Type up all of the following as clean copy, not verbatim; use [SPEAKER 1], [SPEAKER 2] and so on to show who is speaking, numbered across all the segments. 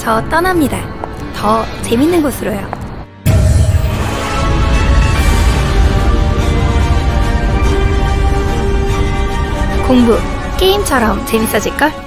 [SPEAKER 1] 저 떠납니다. 더 재밌는 곳으로요. 공부, 게임처럼 재밌어질걸?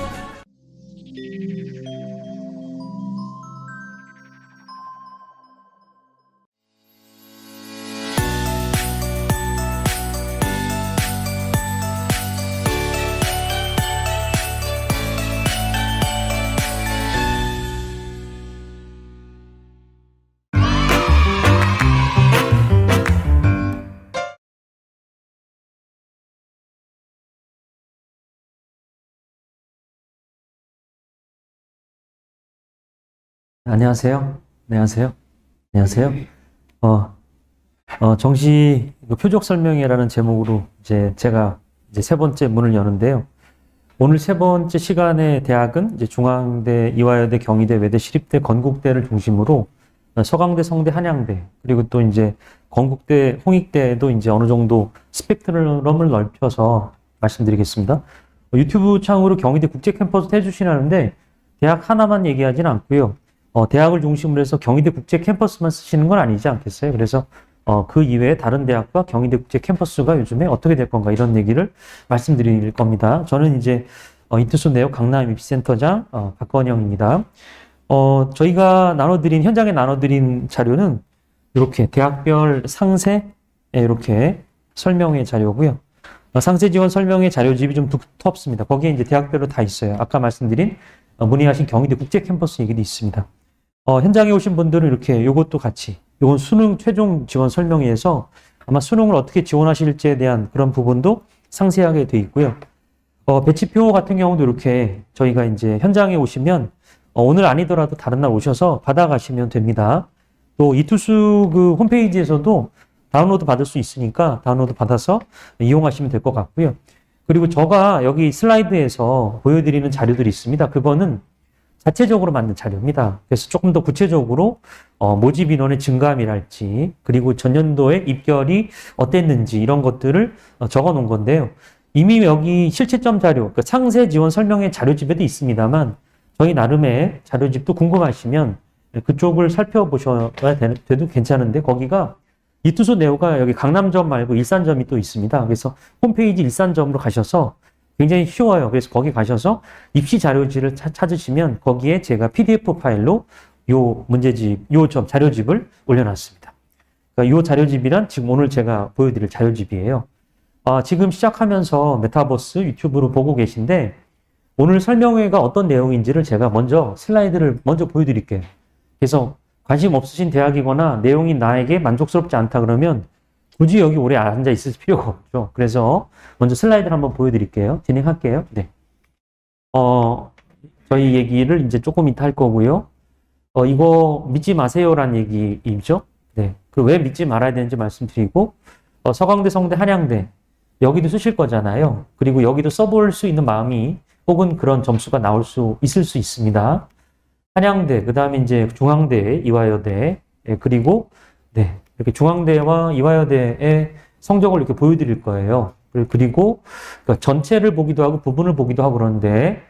[SPEAKER 2] 안녕하세요. 안녕하세요. 안녕하세요. 정시 표적 설명회라는 제목으로 제가 세 번째 문을 여는데요. 오늘 세 번째 시간의 대학은 이제 중앙대, 이화여대, 경희대, 외대, 시립대, 건국대를 중심으로 서강대, 성대, 한양대, 그리고 또 이제 건국대, 홍익대도 이제 어느 정도 스펙트럼을 넓혀서 말씀드리겠습니다. 유튜브 창으로 경희대 국제 캠퍼스 해주시는데 대학 하나만 얘기하지는 않고요. 대학을 중심으로 해서 경희대 국제 캠퍼스만 쓰시는 건 아니지 않겠어요? 그래서 그 이외에 다른 대학과 경희대 국제 캠퍼스가 요즘에 어떻게 될 건가 이런 얘기를 말씀드릴 겁니다. 저는 이제 이투수 내역 강남 입시센터장 박건영입니다. 저희가 현장에 나눠드린 자료는 이렇게 대학별 상세 이렇게 설명회 자료고요. 상세 지원 설명회 자료집이 좀 두텁습니다. 거기에 이제 대학별로 다 있어요. 아까 말씀드린 문의하신 경희대 국제 캠퍼스 얘기도 있습니다. 현장에 오신 분들은 이렇게 요것도 같이, 요건 수능 최종 지원 설명회에서 아마 수능을 어떻게 지원하실지에 대한 그런 부분도 상세하게 돼 있고요. 배치표 같은 경우도 이렇게 저희가 이제 현장에 오시면 오늘 아니더라도 다른 날 오셔서 받아가시면 됩니다. 또 이투수 그 홈페이지에서도 다운로드 받을 수 있으니까 다운로드 받아서 이용하시면 될 것 같고요. 그리고 제가 여기 슬라이드에서 보여드리는 자료들이 있습니다. 그거는 자체적으로 만든 자료입니다. 그래서 조금 더 구체적으로 모집 인원의 증감이랄지 그리고 전년도의 입결이 어땠는지 이런 것들을 적어 놓은 건데요. 이미 여기 실채점 자료, 그 상세 지원 설명회 자료집에도 있습니다만 저희 나름의 자료집도 궁금하시면 그쪽을 살펴보셔야 돼도 괜찮은데 거기가 이투소 네오가 여기 강남점 말고 일산점이 또 있습니다. 그래서 홈페이지 일산점으로 가셔서 굉장히 쉬워요. 그래서 거기 가셔서 입시 자료집을 찾으시면 거기에 제가 PDF 파일로 자료집을 올려놨습니다. 그러니까 요 자료집이란 지금 오늘 제가 보여드릴 자료집이에요. 지금 시작하면서 메타버스 유튜브로 보고 계신데 오늘 설명회가 어떤 내용인지를 제가 슬라이드를 먼저 보여드릴게요. 그래서 관심 없으신 대학이거나 내용이 나에게 만족스럽지 않다 그러면 굳이 여기 오래 앉아 있을 필요가 없죠. 그래서 먼저 슬라이드를 한번 보여드릴게요. 진행할게요. 네. 저희 얘기를 이제 조금 이따 할 거고요. 이거 믿지 마세요라는 얘기이죠. 네. 왜 믿지 말아야 되는지 말씀드리고, 서강대, 성대, 한양대, 여기도 쓰실 거잖아요. 그리고 여기도 써볼 수 있는 마음이 혹은 그런 점수가 있을 수 있습니다. 한양대, 그 다음에 이제 중앙대, 이화여대, 그리고, 네. 이렇게 중앙대와 이화여대의 성적을 이렇게 보여드릴 거예요. 그리고 그러니까 전체를 보기도 하고 부분을 보기도 하고 그러는데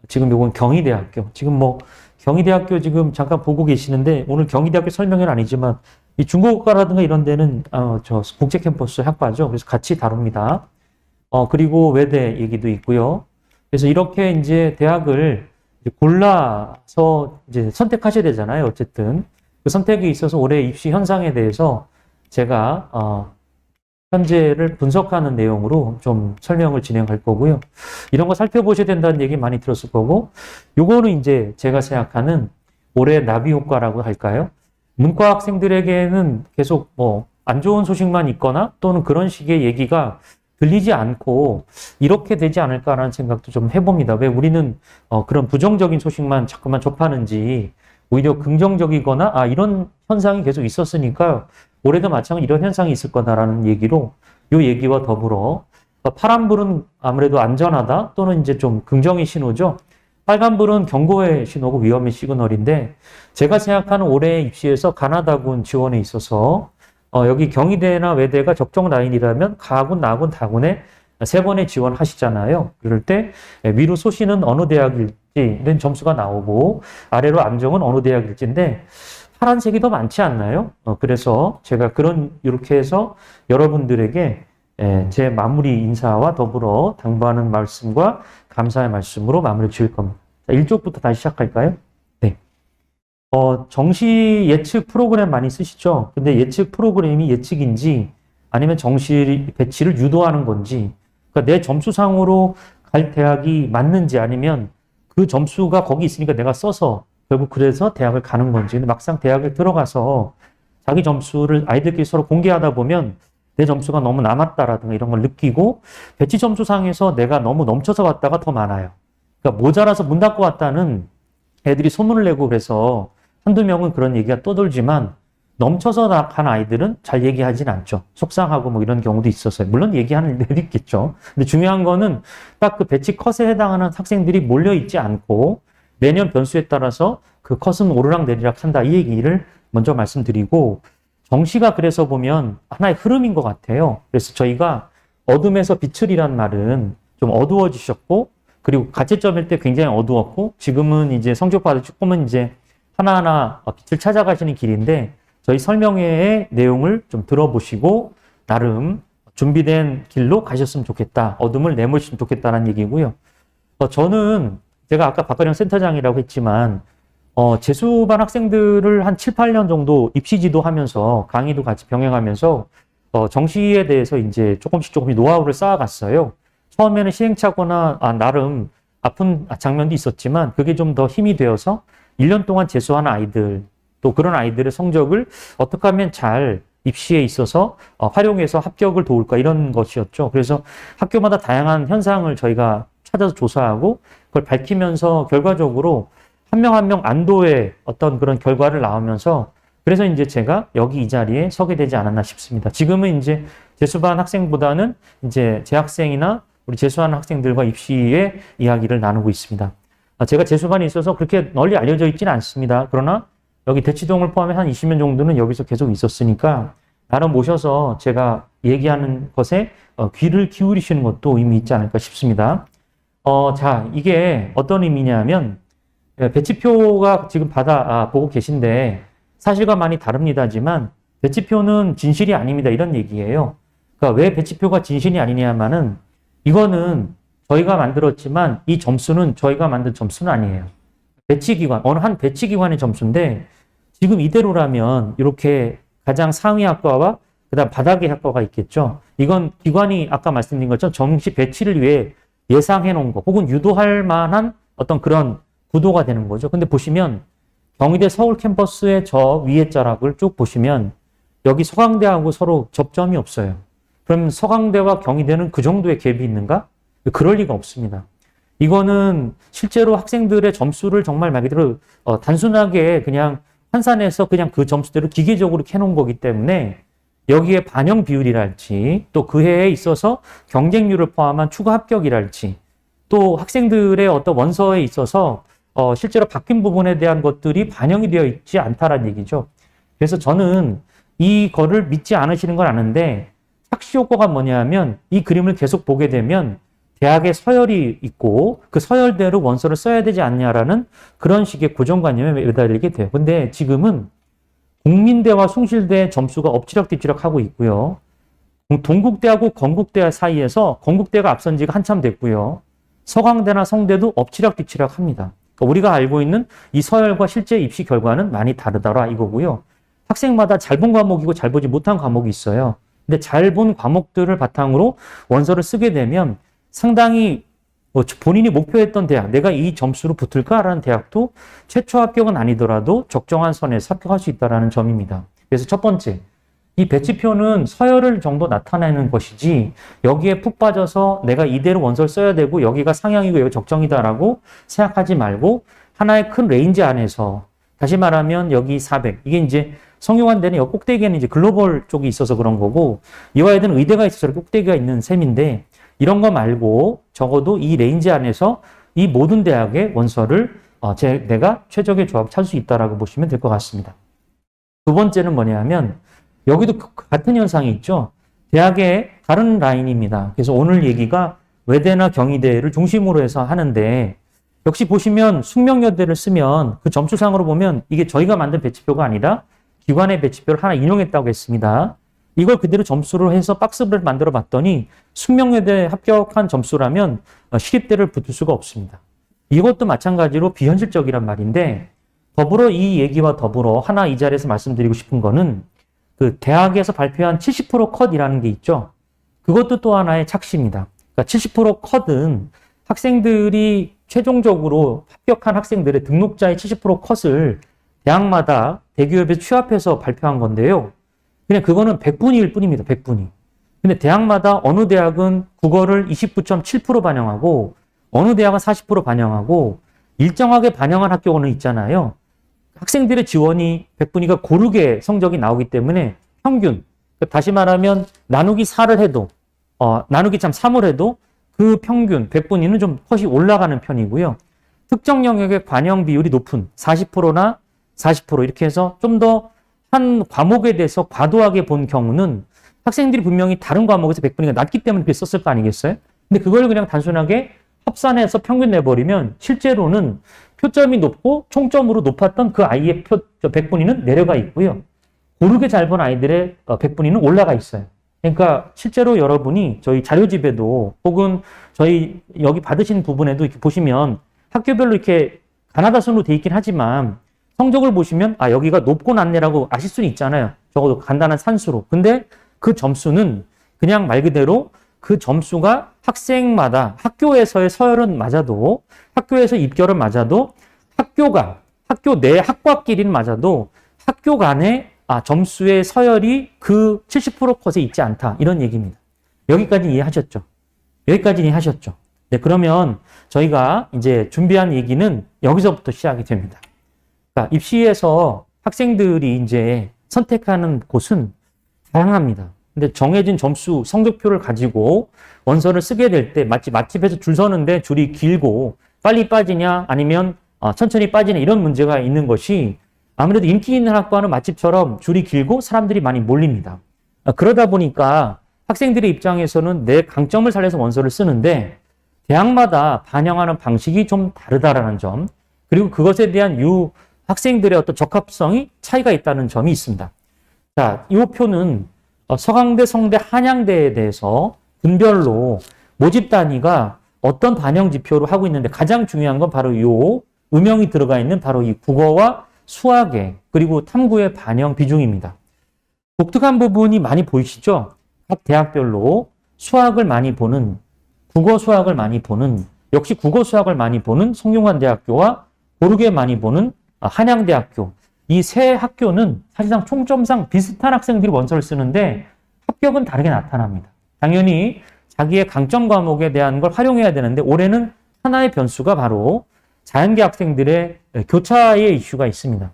[SPEAKER 2] 지금 요건 경희대학교. 지금 경희대학교 지금 잠깐 보고 계시는데 오늘 경희대학교 설명은 아니지만 이 중국어과라든가 이런 데는 저 국제 캠퍼스 학과죠. 그래서 같이 다룹니다. 그리고 외대 얘기도 있고요. 그래서 이렇게 이제 대학을 골라서 이제 선택하셔야 되잖아요. 어쨌든. 그 선택에 있어서 올해 입시 현상에 대해서 제가 현재를 분석하는 내용으로 좀 설명을 진행할 거고요. 이런 거 살펴보셔야 된다는 얘기 많이 들었을 거고 요거는 이제 제가 생각하는 올해 나비 효과라고 할까요? 문과 학생들에게는 계속 안 좋은 소식만 있거나 또는 그런 식의 얘기가 들리지 않고 이렇게 되지 않을까라는 생각도 좀 해봅니다. 왜 우리는 그런 부정적인 소식만 자꾸만 접하는지 오히려 긍정적이거나 이런 현상이 계속 있었으니까 올해도 마찬가지로 이런 현상이 있을 거다라는 얘기로 이 얘기와 더불어 파란불은 아무래도 안전하다 또는 이제 좀 긍정의 신호죠. 빨간불은 경고의 신호고 위험의 시그널인데 제가 생각하는 올해 입시에서 가나다군 지원에 있어서 여기 경희대나 외대가 적정 라인이라면 가군, 나군, 다군의 3번에 지원하시잖아요. 그럴 때 위로 소시는 어느 대학일지는 점수가 나오고 아래로 암정은 어느 대학일지인데 파란색이 더 많지 않나요? 그래서 제가 이렇게 해서 여러분들에게 제 마무리 인사와 더불어 당부하는 말씀과 감사의 말씀으로 마무리 지을 겁니다. 자, 1쪽부터 다시 시작할까요? 네. 정시 예측 프로그램 많이 쓰시죠? 근데 예측 프로그램이 예측인지 아니면 정시 배치를 유도하는 건지, 그러니까 내 점수상으로 갈 대학이 맞는지 아니면 그 점수가 거기 있으니까 내가 써서 결국 그래서 대학을 가는 건지. 근데 막상 대학에 들어가서 자기 점수를 아이들끼리 서로 공개하다 보면 내 점수가 너무 남았다라든가 이런 걸 느끼고 배치 점수상에서 내가 너무 넘쳐서 왔다가 더 많아요. 그러니까 모자라서 문 닫고 왔다는 애들이 소문을 내고 그래서 한두 명은 그런 얘기가 떠돌지만 넘쳐서 간 아이들은 잘 얘기하진 않죠. 속상하고 뭐 이런 경우도 있었어요. 물론 얘기하는 애들이 있겠죠. 근데 중요한 거는 딱 그 배치 컷에 해당하는 학생들이 몰려있지 않고 매년 변수에 따라서 그 컷은 오르락 내리락 한다. 이 얘기를 먼저 말씀드리고, 정시가 그래서 보면 하나의 흐름인 것 같아요. 그래서 저희가 어둠에서 빛을이란 말은 좀 어두워지셨고, 그리고 가채점일 때 굉장히 어두웠고, 지금은 이제 성적 받으시고 보면 이제 하나하나 빛을 찾아가시는 길인데, 저희 설명회의 내용을 좀 들어보시고 나름 준비된 길로 가셨으면 좋겠다. 어둠을 내모시면 좋겠다는 얘기고요. 저는 제가 아까 박가령 센터장이라고 했지만 재수반 학생들을 한 7, 8년 정도 입시 지도하면서 강의도 같이 병행하면서 정시에 대해서 이제 조금씩 노하우를 쌓아갔어요. 처음에는 시행착오나 나름 아픈 장면도 있었지만 그게 좀 더 힘이 되어서 1년 동안 재수한 아이들, 또 그런 아이들의 성적을 어떻게 하면 잘 입시에 있어서 활용해서 합격을 도울까 이런 것이었죠. 그래서 학교마다 다양한 현상을 저희가 찾아서 조사하고 그걸 밝히면서 결과적으로 한 명 한 명 안도의 어떤 그런 결과를 나오면서 그래서 이제 제가 여기 이 자리에 서게 되지 않았나 싶습니다. 지금은 이제 재수반 학생보다는 이제 재학생이나 우리 재수하는 학생들과 입시의 이야기를 나누고 있습니다. 제가 재수반에 있어서 그렇게 널리 알려져 있지는 않습니다. 그러나 여기 대치동을 포함해 한 20년 정도는 여기서 계속 있었으니까 나름 모셔서 제가 얘기하는 것에 귀를 기울이시는 것도 의미 있지 않을까 싶습니다. 자, 이게 어떤 의미냐면 배치표가 지금 보고 계신데 사실과 많이 다릅니다지만 배치표는 진실이 아닙니다. 이런 얘기예요. 그러니까 왜 배치표가 진실이 아니냐면은 이거는 저희가 만들었지만 이 점수는 저희가 만든 점수는 아니에요. 배치기관, 어느 한 배치기관의 점수인데 지금 이대로라면 이렇게 가장 상위 학과와 그다음 바닥의 학과가 있겠죠. 이건 기관이 아까 말씀드린 것처럼 정시 배치를 위해 예상해 놓은 거 혹은 유도할 만한 어떤 그런 구도가 되는 거죠. 근데 보시면 경희대 서울 캠퍼스의 저 위에 자락을 쭉 보시면 여기 서강대하고 서로 접점이 없어요. 그럼 서강대와 경희대는 그 정도의 갭이 있는가? 그럴 리가 없습니다. 이거는 실제로 학생들의 점수를 정말 말 그대로 단순하게 그냥 환산해서 그냥 그 점수대로 기계적으로 캐놓은 거기 때문에 여기에 반영 비율이랄지 또 그 해에 있어서 경쟁률을 포함한 추가 합격이랄지 또 학생들의 어떤 원서에 있어서 실제로 바뀐 부분에 대한 것들이 반영이 되어 있지 않다라는 얘기죠. 그래서 저는 이거를 믿지 않으시는 건 아는데 착시 효과가 뭐냐면 이 그림을 계속 보게 되면 대학에 서열이 있고 그 서열대로 원서를 써야 되지 않냐라는 그런 식의 고정관념에 매달리게 돼요. 근데 지금은 국민대와 숭실대 점수가 엎치락뒤치락 하고 있고요. 동국대하고 건국대 사이에서 건국대가 앞선 지가 한참 됐고요. 서강대나 성대도 엎치락뒤치락 합니다. 그러니까 우리가 알고 있는 이 서열과 실제 입시 결과는 많이 다르더라 이거고요. 학생마다 잘 본 과목이고 잘 보지 못한 과목이 있어요. 근데 잘 본 과목들을 바탕으로 원서를 쓰게 되면 상당히 본인이 목표했던 대학, 내가 이 점수로 붙을까라는 대학도 최초 합격은 아니더라도 적정한 선에서 합격할 수 있다는 점입니다. 그래서 첫 번째, 이 배치표는 서열을 정도 나타내는 것이지 여기에 푹 빠져서 내가 이대로 원서를 써야 되고 여기가 상향이고 여기가 적정이다라고 생각하지 말고 하나의 큰 레인지 안에서 다시 말하면 여기 400, 이게 이제 성균관대는 여기 꼭대기에는 이제 글로벌 쪽이 있어서 그런 거고 이화여대는 의대가 있어서 꼭대기가 있는 셈인데 이런 거 말고 적어도 이 레인지 안에서 이 모든 대학의 원서를 내가 최적의 조합을 찾을 수 있다라고 보시면 될 것 같습니다. 두 번째는 뭐냐면 여기도 같은 현상이 있죠. 대학의 다른 라인입니다. 그래서 오늘 얘기가 외대나 경희대를 중심으로 해서 하는데 역시 보시면 숙명여대를 쓰면 그 점수상으로 보면 이게 저희가 만든 배치표가 아니라 기관의 배치표를 하나 인용했다고 했습니다. 이걸 그대로 점수로 해서 박스를 만들어 봤더니 숙명여대 합격한 점수라면 시립대를 붙을 수가 없습니다. 이것도 마찬가지로 비현실적이란 말인데 더불어 이 얘기와 더불어 하나 이 자리에서 말씀드리고 싶은 거는 그 대학에서 발표한 70% 컷이라는 게 있죠. 그것도 또 하나의 착시입니다. 그러니까 70% 컷은 학생들이 최종적으로 합격한 학생들의 등록자의 70% 컷을 대학마다 대기업에 취합해서 발표한 건데요. 그냥 그거는 100분위일 뿐입니다. 100분위. 근데 대학마다 어느 대학은 국어를 29.7% 반영하고 어느 대학은 40% 반영하고 일정하게 반영한 학교는 있잖아요. 학생들의 지원이 100분위가 고르게 성적이 나오기 때문에 평균, 다시 말하면 나누기 4를 해도 나누기 3을 해도 그 평균 100분위는 좀 컷이 올라가는 편이고요. 특정 영역의 반영 비율이 높은 40%나 40% 이렇게 해서 좀 더 한 과목에 대해서 과도하게 본 경우는 학생들이 분명히 다른 과목에서 100분위가 낮기 때문에 그렇게 썼을 거 아니겠어요? 근데 그걸 그냥 단순하게 합산해서 평균 내버리면 실제로는 표점이 높고 총점으로 높았던 그 아이의 100분위는 내려가 있고요. 고르게 잘 본 아이들의 100분위는 올라가 있어요. 그러니까 실제로 여러분이 저희 자료집에도 혹은 저희 여기 받으신 부분에도 이렇게 보시면 학교별로 이렇게 가나다 순으로 돼 있긴 하지만 성적을 보시면 여기가 높고 낮네라고 아실 수는 있잖아요. 적어도 간단한 산수로. 근데 그 점수는 그냥 말 그대로 그 점수가 학생마다 학교에서의 서열은 맞아도 학교에서 입결은 맞아도 학교 내 학과끼리는 맞아도 학교 간의 점수의 서열이 그 70% 컷에 있지 않다. 이런 얘기입니다. 여기까지 이해하셨죠? 여기까지 이해하셨죠? 네, 그러면 저희가 이제 준비한 얘기는 여기서부터 시작이 됩니다. 그러니까 입시에서 학생들이 이제 선택하는 곳은 다양합니다. 근데 정해진 점수, 성적표를 가지고 원서를 쓰게 될 때 마치 맛집에서 줄 서는데 줄이 길고 빨리 빠지냐 아니면 천천히 빠지냐 이런 문제가 있는 것이 아무래도 인기 있는 학과는 맛집처럼 줄이 길고 사람들이 많이 몰립니다. 그러다 보니까 학생들의 입장에서는 내 강점을 살려서 원서를 쓰는데 대학마다 반영하는 방식이 좀 다르다라는 점, 그리고 그것에 대한 학생들의 어떤 적합성이 차이가 있다는 점이 있습니다. 자, 이 표는 서강대, 성대, 한양대에 대해서 군별로 모집 단위가 어떤 반영 지표로 하고 있는데 가장 중요한 건 바로 이 음영이 들어가 있는 바로 이 국어와 수학의 그리고 탐구의 반영 비중입니다. 독특한 부분이 많이 보이시죠? 각 대학별로 수학을 많이 보는, 국어 수학을 많이 보는, 역시 국어 수학을 많이 보는 성균관대학교와 고르게 많이 보는 한양대학교, 이 세 학교는 사실상 총점상 비슷한 학생들이 원서를 쓰는데 합격은 다르게 나타납니다. 당연히 자기의 강점 과목에 대한 걸 활용해야 되는데 올해는 하나의 변수가 바로 자연계 학생들의 교차의 이슈가 있습니다.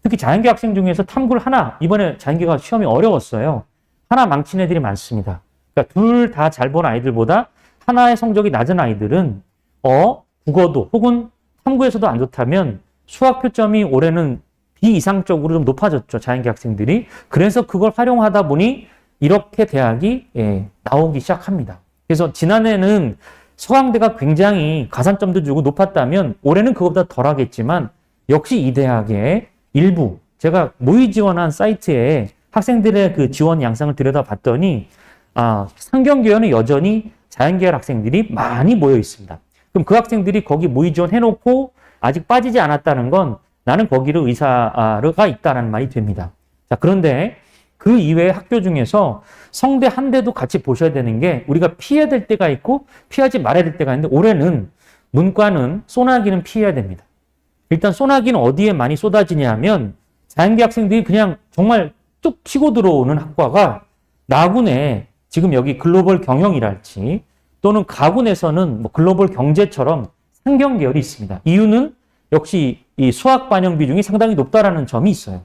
[SPEAKER 2] 특히 자연계 학생 중에서 탐구를 이번에 자연계가 시험이 어려웠어요. 하나 망친 애들이 많습니다. 그러니까 둘 다 잘 본 아이들보다 하나의 성적이 낮은 아이들은 국어도 혹은 탐구에서도 안 좋다면 수학 표점이 올해는 비이상적으로 좀 높아졌죠. 자연계 학생들이. 그래서 그걸 활용하다 보니 이렇게 대학이 나오기 시작합니다. 그래서 지난해는 서강대가 굉장히 가산점도 주고 높았다면 올해는 그것보다 덜 하겠지만 역시 이 대학의 일부, 제가 모의 지원한 사이트에 학생들의 그 지원 양상을 들여다봤더니 상경계열은 여전히 자연계열 학생들이 많이 모여 있습니다. 그럼 그 학생들이 거기 모의 지원 해놓고 아직 빠지지 않았다는 건 나는 거기를 의사가 있다는 말이 됩니다. 자, 그런데 그 이외의 학교 중에서 성대 한대도 같이 보셔야 되는 게 우리가 피해야 될 때가 있고 피하지 말아야 될 때가 있는데 올해는 문과는 소나기는 피해야 됩니다. 일단 소나기는 어디에 많이 쏟아지냐 하면 자연계 학생들이 그냥 정말 뚝 치고 들어오는 학과가 나군에 지금 여기 글로벌 경영이랄지 또는 가군에서는 글로벌 경제처럼 상경계열이 있습니다. 이유는 역시 이 수학 반영 비중이 상당히 높다라는 점이 있어요.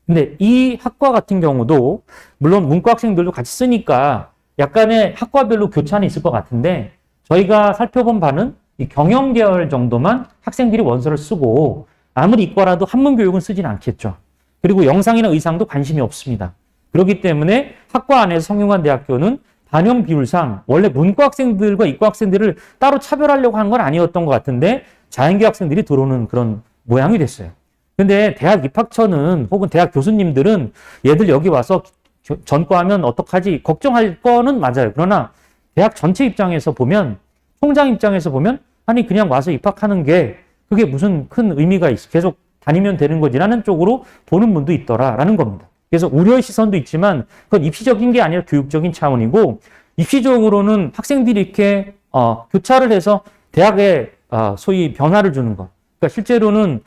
[SPEAKER 2] 근데 이 학과 같은 경우도 물론 문과 학생들도 같이 쓰니까 약간의 학과별로 교차는 있을 것 같은데 저희가 살펴본 바는 이 경영계열 정도만 학생들이 원서를 쓰고 아무리 이과라도 한문교육은 쓰진 않겠죠. 그리고 영상이나 의상도 관심이 없습니다. 그렇기 때문에 학과 안에서 성균관대학교는 반영 비율상 원래 문과 학생들과 이과 학생들을 따로 차별하려고 하는 건 아니었던 것 같은데 자연계 학생들이 들어오는 그런 모양이 됐어요. 근데 대학 입학처는 혹은 대학 교수님들은 얘들 여기 와서 전과하면 어떡하지 걱정할 거는 맞아요. 그러나 대학 전체 입장에서 보면, 총장 입장에서 보면 아니 그냥 와서 입학하는 게 그게 무슨 큰 의미가 있어. 계속 다니면 되는 거지라는 쪽으로 보는 분도 있더라라는 겁니다. 그래서 우려의 시선도 있지만 그건 입시적인 게 아니라 교육적인 차원이고, 입시적으로는 학생들이 이렇게 교차를 해서 대학에 소위 변화를 주는 것. 그러니까 실제로는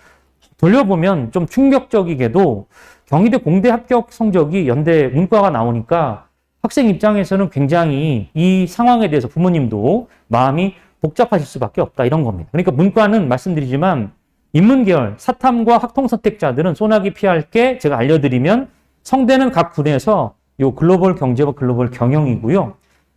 [SPEAKER 2] 돌려보면 좀 충격적이게도 경희대 공대 합격 성적이 연대 문과가 나오니까 학생 입장에서는 굉장히 이 상황에 대해서 부모님도 마음이 복잡하실 수밖에 없다, 이런 겁니다. 그러니까 문과는 말씀드리지만 인문계열, 사탐과 학통 선택자들은 소나기 피할 게 제가 알려드리면 성대는 각 군에서 요 글로벌 경제와 글로벌 경영이고요.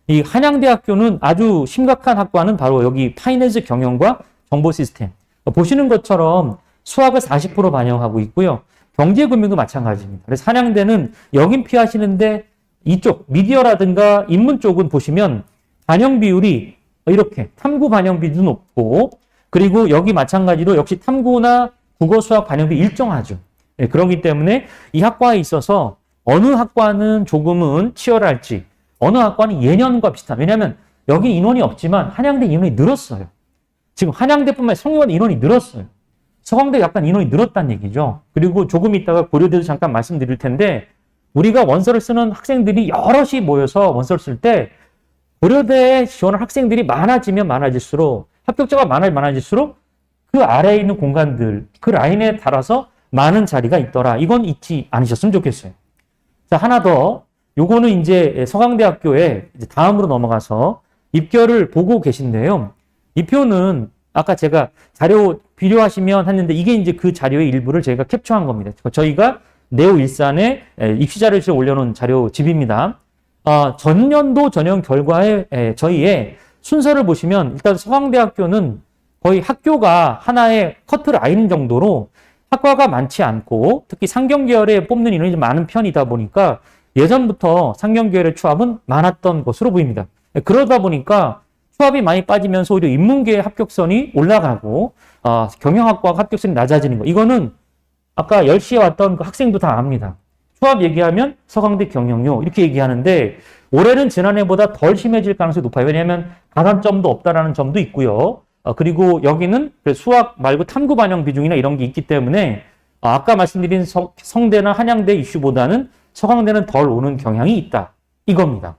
[SPEAKER 2] 이 한양대학교는 아주 심각한 학과는 바로 여기 파이낸스 경영과 정보 시스템. 보시는 것처럼 수학을 40% 반영하고 있고요. 경제금융도 마찬가지입니다. 그래서 한양대는 여긴 피하시는데 이쪽 미디어라든가 인문 쪽은 보시면 반영 비율이 이렇게 탐구 반영 비율도 높고, 그리고 여기 마찬가지로 역시 탐구나 국어 수학 반영 비율이 일정하죠. 네, 그렇기 때문에 이 학과에 있어서 어느 학과는 조금은 치열할지, 어느 학과는 예년과 비슷한, 왜냐하면 여기 인원이 없지만 한양대 인원이 늘었어요. 지금 한양대뿐만 아니라 성균관대 인원이 늘었어요. 서강대 약간 인원이 늘었다는 얘기죠. 그리고 조금 있다가 고려대도 잠깐 말씀드릴 텐데, 우리가 원서를 쓰는 학생들이 여럿이 모여서 원서를 쓸 때 고려대에 지원할 학생들이 많아지면 많아질수록, 합격자가 많아질수록 그 아래에 있는 공간들, 그 라인에 따라서 많은 자리가 있더라. 이건 잊지 않으셨으면 좋겠어요. 자, 하나 더. 요거는 이제 서강대학교에 이제 다음으로 넘어가서 입결을 보고 계신데요. 이 표는 아까 제가 자료 필요하시면 했는데 이게 이제 그 자료의 일부를 저희가 캡처한 겁니다. 저희가 네오일산에 입시 자료실에 올려놓은 자료집입니다. 전년도 전형 결과에 저희의 순서를 보시면 일단 서강대학교는 거의 학교가 하나의 커트라인 정도로 학과가 많지 않고 특히 상경계열에 뽑는 인원이 많은 편이다 보니까 예전부터 상경계열의 추합은 많았던 것으로 보입니다. 그러다 보니까 추합이 많이 빠지면서 오히려 인문계의 합격선이 올라가고 경영학과 합격선이 낮아지는 거. 이거는 아까 10시에 왔던 그 학생도 다 압니다. 추합 얘기하면 서강대 경영요 이렇게 얘기하는데 올해는 지난해보다 덜 심해질 가능성이 높아요. 왜냐하면 가산점도 없다라는 점도 있고요. 그리고 여기는 수학 말고 탐구 반영 비중이나 이런 게 있기 때문에 아까 말씀드린 성대나 한양대 이슈보다는 서강대는 덜 오는 경향이 있다. 이겁니다.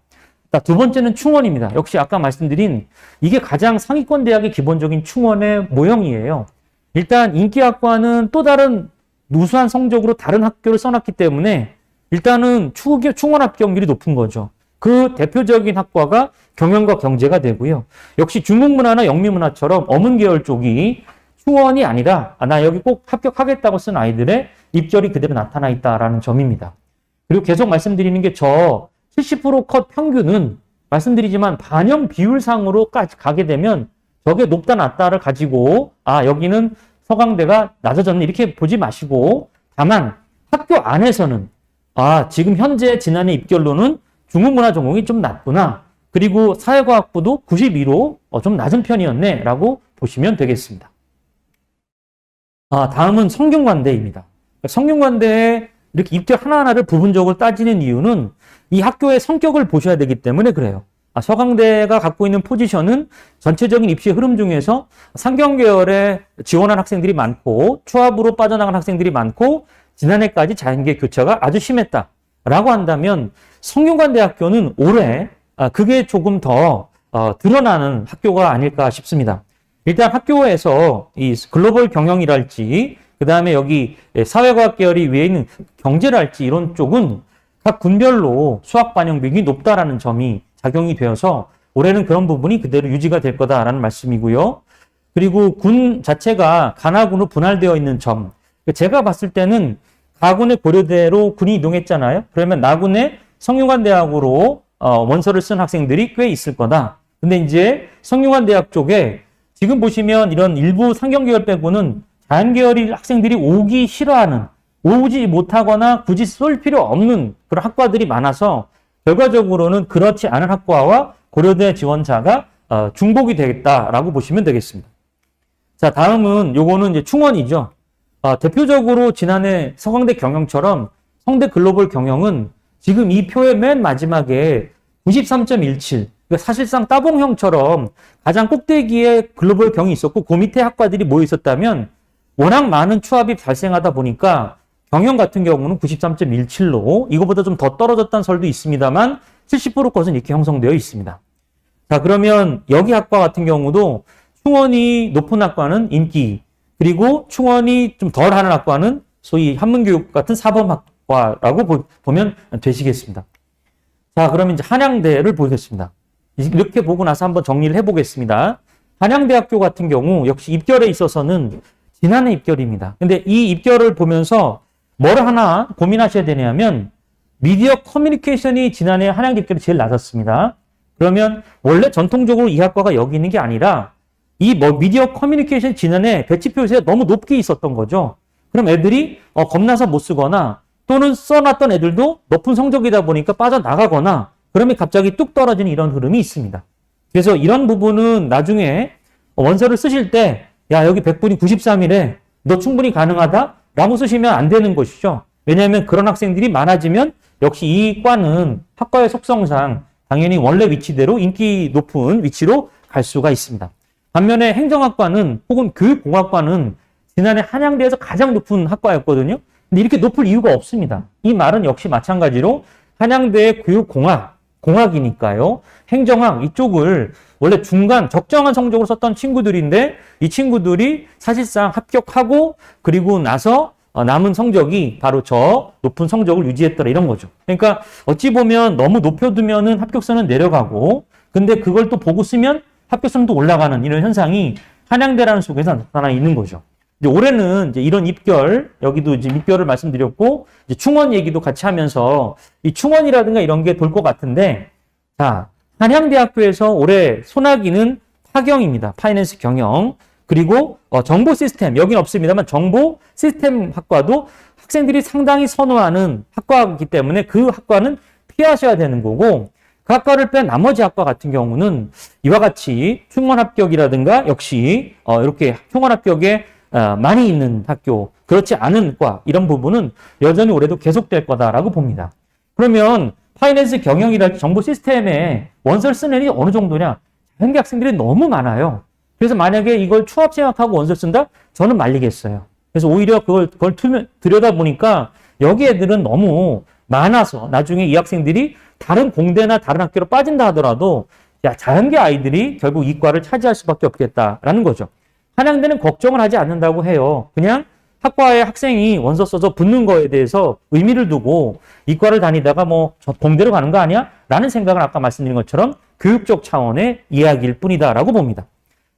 [SPEAKER 2] 두 번째는 충원입니다. 역시 아까 말씀드린 이게 가장 상위권 대학의 기본적인 충원의 모형이에요. 일단 인기학과는 또 다른 누수한 성적으로 다른 학교를 써놨기 때문에 일단은 충원 합격률이 높은 거죠. 그 대표적인 학과가 경영과 경제가 되고요. 역시 중국문화나 영미문화처럼 어문계열 쪽이 충원이 아니라 나 여기 꼭 합격하겠다고 쓴 아이들의 입결이 그대로 나타나 있다라는 점입니다. 그리고 계속 말씀드리는 게 저 70% 컷 평균은 말씀드리지만 반영 비율상으로까지 가게 되면 저게 높다 낮다를 가지고 여기는 서강대가 낮아졌네 이렇게 보지 마시고, 다만 학교 안에서는 지금 현재 지난해 입결로는 중국문화 전공이 좀 낮구나, 그리고 사회과학부도 92로 좀 낮은 편이었네 라고 보시면 되겠습니다. 다음은 성균관대입니다. 성균관대에 이렇게 입결 하나하나를 부분적으로 따지는 이유는 이 학교의 성격을 보셔야 되기 때문에 그래요. 서강대가 갖고 있는 포지션은 전체적인 입시의 흐름 중에서 상경계열에 지원한 학생들이 많고 추합으로 빠져나간 학생들이 많고 지난해까지 자연계 교차가 아주 심했다라고 한다면 성균관대학교는 올해 그게 조금 더 드러나는 학교가 아닐까 싶습니다. 일단 학교에서 이 글로벌 경영이랄지 그 다음에 여기 사회과학 계열이 위에 있는 경제랄지 이런 쪽은 각 군별로 수학 반영 비율이 높다라는 점이 작용이 되어서 올해는 그런 부분이 그대로 유지가 될 거다라는 말씀이고요. 그리고 군 자체가 가나군으로 분할되어 있는 점. 제가 봤을 때는 가군의 고려대로 군이 이동했잖아요. 그러면 나군의 성균관대학으로 원서를 쓴 학생들이 꽤 있을 거다. 근데 이제 성균관대학 쪽에 지금 보시면 이런 일부 상경계열 빼고는 자연계열이 학생들이 오기 싫어하는 오지 못하거나 굳이 쏠 필요 없는 그런 학과들이 많아서 결과적으로는 그렇지 않은 학과와 고려대 지원자가 중복이 되겠다라고 보시면 되겠습니다. 자, 다음은 요거는 이제 충원이죠. 대표적으로 지난해 서강대 경영처럼 성대 글로벌 경영은 지금 이 표의 맨 마지막에 93.17, 그러니까 사실상 따봉형처럼 가장 꼭대기에 글로벌 경이 있었고 그 밑에 학과들이 모여 있었다면 워낙 많은 추합이 발생하다 보니까 경영 같은 경우는 93.17로 이거보다 좀 더 떨어졌다는 설도 있습니다만 70% 것은 이렇게 형성되어 있습니다. 자, 그러면 여기 학과 같은 경우도 충원이 높은 학과는 인기, 그리고 충원이 좀 덜하는 학과는 소위 한문교육 같은 사범학과라고 보면 되시겠습니다. 자, 그러면 이제 한양대를 보겠습니다. 이렇게 보고 나서 한번 정리를 해보겠습니다. 한양대학교 같은 경우 역시 입결에 있어서는 지난해 입결입니다. 근데 이 입결을 보면서 뭘 하나 고민하셔야 되냐면 미디어 커뮤니케이션이 지난해 한양대 입결이 제일 낮았습니다. 그러면 원래 전통적으로 이 학과가 여기 있는 게 아니라 이 미디어 커뮤니케이션 지난해 배치표에서 너무 높게 있었던 거죠. 그럼 애들이 겁나서 못 쓰거나 또는 써놨던 애들도 높은 성적이다 보니까 빠져나가거나 그러면 갑자기 뚝 떨어지는 이런 흐름이 있습니다. 그래서 이런 부분은 나중에 원서를 쓰실 때 야, 여기 100분이 93이래. 너 충분히 가능하다? 라고 쓰시면 안 되는 것이죠. 왜냐하면 그런 학생들이 많아지면 역시 이 과는 학과의 속성상 당연히 원래 위치대로 인기 높은 위치로 갈 수가 있습니다. 반면에 행정학과는 혹은 교육공학과는 지난해 한양대에서 가장 높은 학과였거든요. 근데 이렇게 높을 이유가 없습니다. 이 말은 역시 마찬가지로 한양대의 공학이니까요. 행정학 이쪽을 원래 중간 적정한 성적으로 썼던 친구들인데 이 친구들이 사실상 합격하고 그리고 나서 남은 성적이 바로 저 높은 성적을 유지했더라 이런 거죠. 그러니까 어찌 보면 너무 높여두면은 합격선은 내려가고 근데 그걸 또 보고 쓰면 합격선도 올라가는 이런 현상이 한양대라는 속에서 나타나 있는 거죠. 이제 올해는 이제 이런 입결, 여기도 이제 입결을 말씀드렸고, 이제 충원 얘기도 같이 하면서 이 충원이라든가 이런 게 돌 것 같은데, 자, 한양대학교에서 올해 소나기는 파경입니다. 파이낸스 경영. 그리고 정보 시스템, 여긴 없습니다만 정보 시스템 학과도 학생들이 상당히 선호하는 학과이기 때문에 그 학과는 피하셔야 되는 거고, 그 학과를 뺀 나머지 학과 같은 경우는 이와 같이 충원 합격이라든가 역시 이렇게 충원 합격에 많이 있는 학교, 그렇지 않은 과 이런 부분은 여전히 올해도 계속될 거다라고 봅니다. 그러면 파이낸스 경영이랄지 정보 시스템에 원서를 쓰는 애들이 어느 정도냐? 자연계 학생들이 너무 많아요. 그래서 만약에 이걸 추합 생각하고 원서를 쓴다? 저는 말리겠어요. 그래서 오히려 그걸 들여다보니까 여기 애들은 너무 많아서 나중에 이 학생들이 다른 공대나 다른 학교로 빠진다 하더라도 야, 자연계 아이들이 결국 이과를 차지할 수밖에 없겠다라는 거죠. 한양대는 걱정을 하지 않는다고 해요. 그냥 학과의 학생이 원서 써서 붙는 거에 대해서 의미를 두고 이과를 다니다가 저 공대로 가는 거 아니야? 라는 생각을 아까 말씀드린 것처럼 교육적 차원의 이야기일 뿐이다라고 봅니다.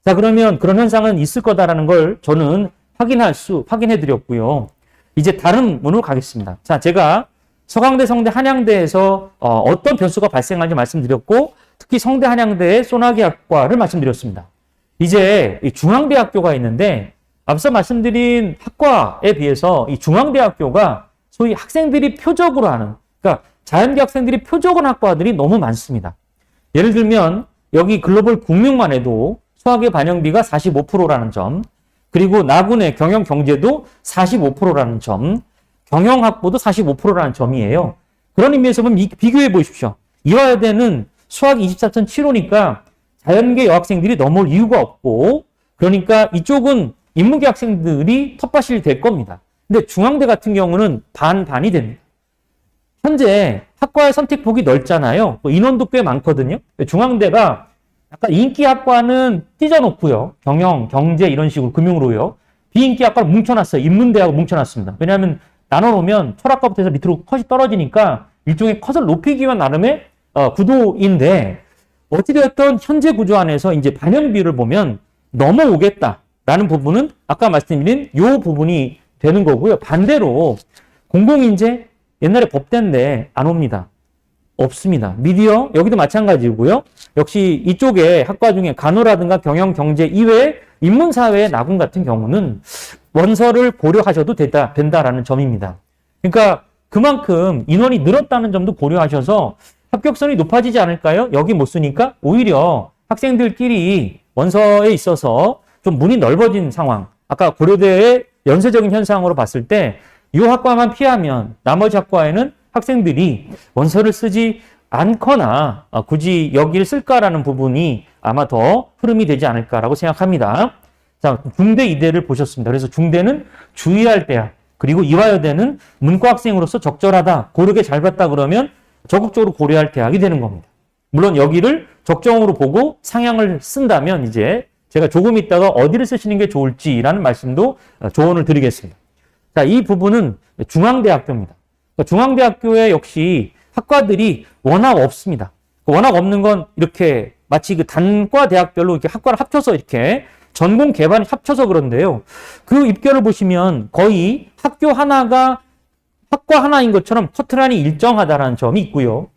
[SPEAKER 2] 자, 그러면 그런 현상은 있을 거다라는 걸 저는 확인해 드렸고요. 이제 다른 문으로 가겠습니다. 자, 제가 서강대, 성대, 한양대에서 어떤 변수가 발생하는지 말씀드렸고 특히 성대, 한양대의 소나기 학과를 말씀드렸습니다. 이제 이 중앙대학교가 있는데 앞서 말씀드린 학과에 비해서 이 중앙대학교가 소위 학생들이 표적으로 하는, 그러니까 자연계 학생들이 표적은 학과들이 너무 많습니다. 예를 들면 여기 글로벌 국명만 해도 수학의 반영비가 45%라는 점, 그리고 나군의 경영경제도 45%라는 점, 경영학부도 45%라는 점이에요. 그런 의미에서 보면 비교해 보십시오. 이화여대는 수학 24.75니까 자연계 여학생들이 넘어올 이유가 없고 그러니까 이쪽은 인문계 학생들이 텃밭이 될 겁니다. 근데 중앙대 같은 경우는 반반이 됩니다. 현재 학과의 선택폭이 넓잖아요. 인원도 꽤 많거든요. 중앙대가 약간 인기 학과는 찢어놓고요. 경영, 경제 이런 식으로 금융으로요. 비인기 학과를 뭉쳐놨어요. 인문대하고 뭉쳐놨습니다. 왜냐하면 나눠놓으면 철학과부터 해서 밑으로 컷이 떨어지니까 일종의 컷을 높이기 위한 나름의 구도인데 어찌되었던 현재 구조 안에서 이제 반영비를 보면 넘어오겠다라는 부분은 아까 말씀드린 요 부분이 되는 거고요. 반대로 공공인재 옛날에 법대인데 안 옵니다. 없습니다. 미디어 여기도 마찬가지고요. 역시 이쪽에 학과 중에 간호라든가 경영, 경제 이외에 인문사회의 나군 같은 경우는 원서를 고려하셔도 된다라는 점입니다. 그러니까 그만큼 인원이 늘었다는 점도 고려하셔서 합격선이 높아지지 않을까요? 여기 못 쓰니까 오히려 학생들끼리 원서에 있어서 좀 문이 넓어진 상황. 아까 고려대의 연쇄적인 현상으로 봤을 때 이 학과만 피하면 나머지 학과에는 학생들이 원서를 쓰지 않거나 굳이 여기를 쓸까라는 부분이 아마 더 흐름이 되지 않을까라고 생각합니다. 자, 중대 이대를 보셨습니다. 그래서 중대는 주의할 대학, 그리고 이화여대는 문과 학생으로서 적절하다, 고르게 잘 봤다 그러면 적극적으로 고려할 대학이 되는 겁니다. 물론 여기를 적정으로 보고 상향을 쓴다면 이제 제가 조금 있다가 어디를 쓰시는 게 좋을지라는 말씀도 조언을 드리겠습니다. 자, 이 부분은 중앙대학교입니다. 중앙대학교에 역시 학과들이 워낙 없습니다. 워낙 없는 건 이렇게 마치 그 단과 대학별로 이렇게 학과를 합쳐서 이렇게 전공 개반이 합쳐서 그런데요. 그 입결을 보시면 거의 학교 하나가 학과 하나인 것처럼 커트라인이 일정하다는 점이 있고요.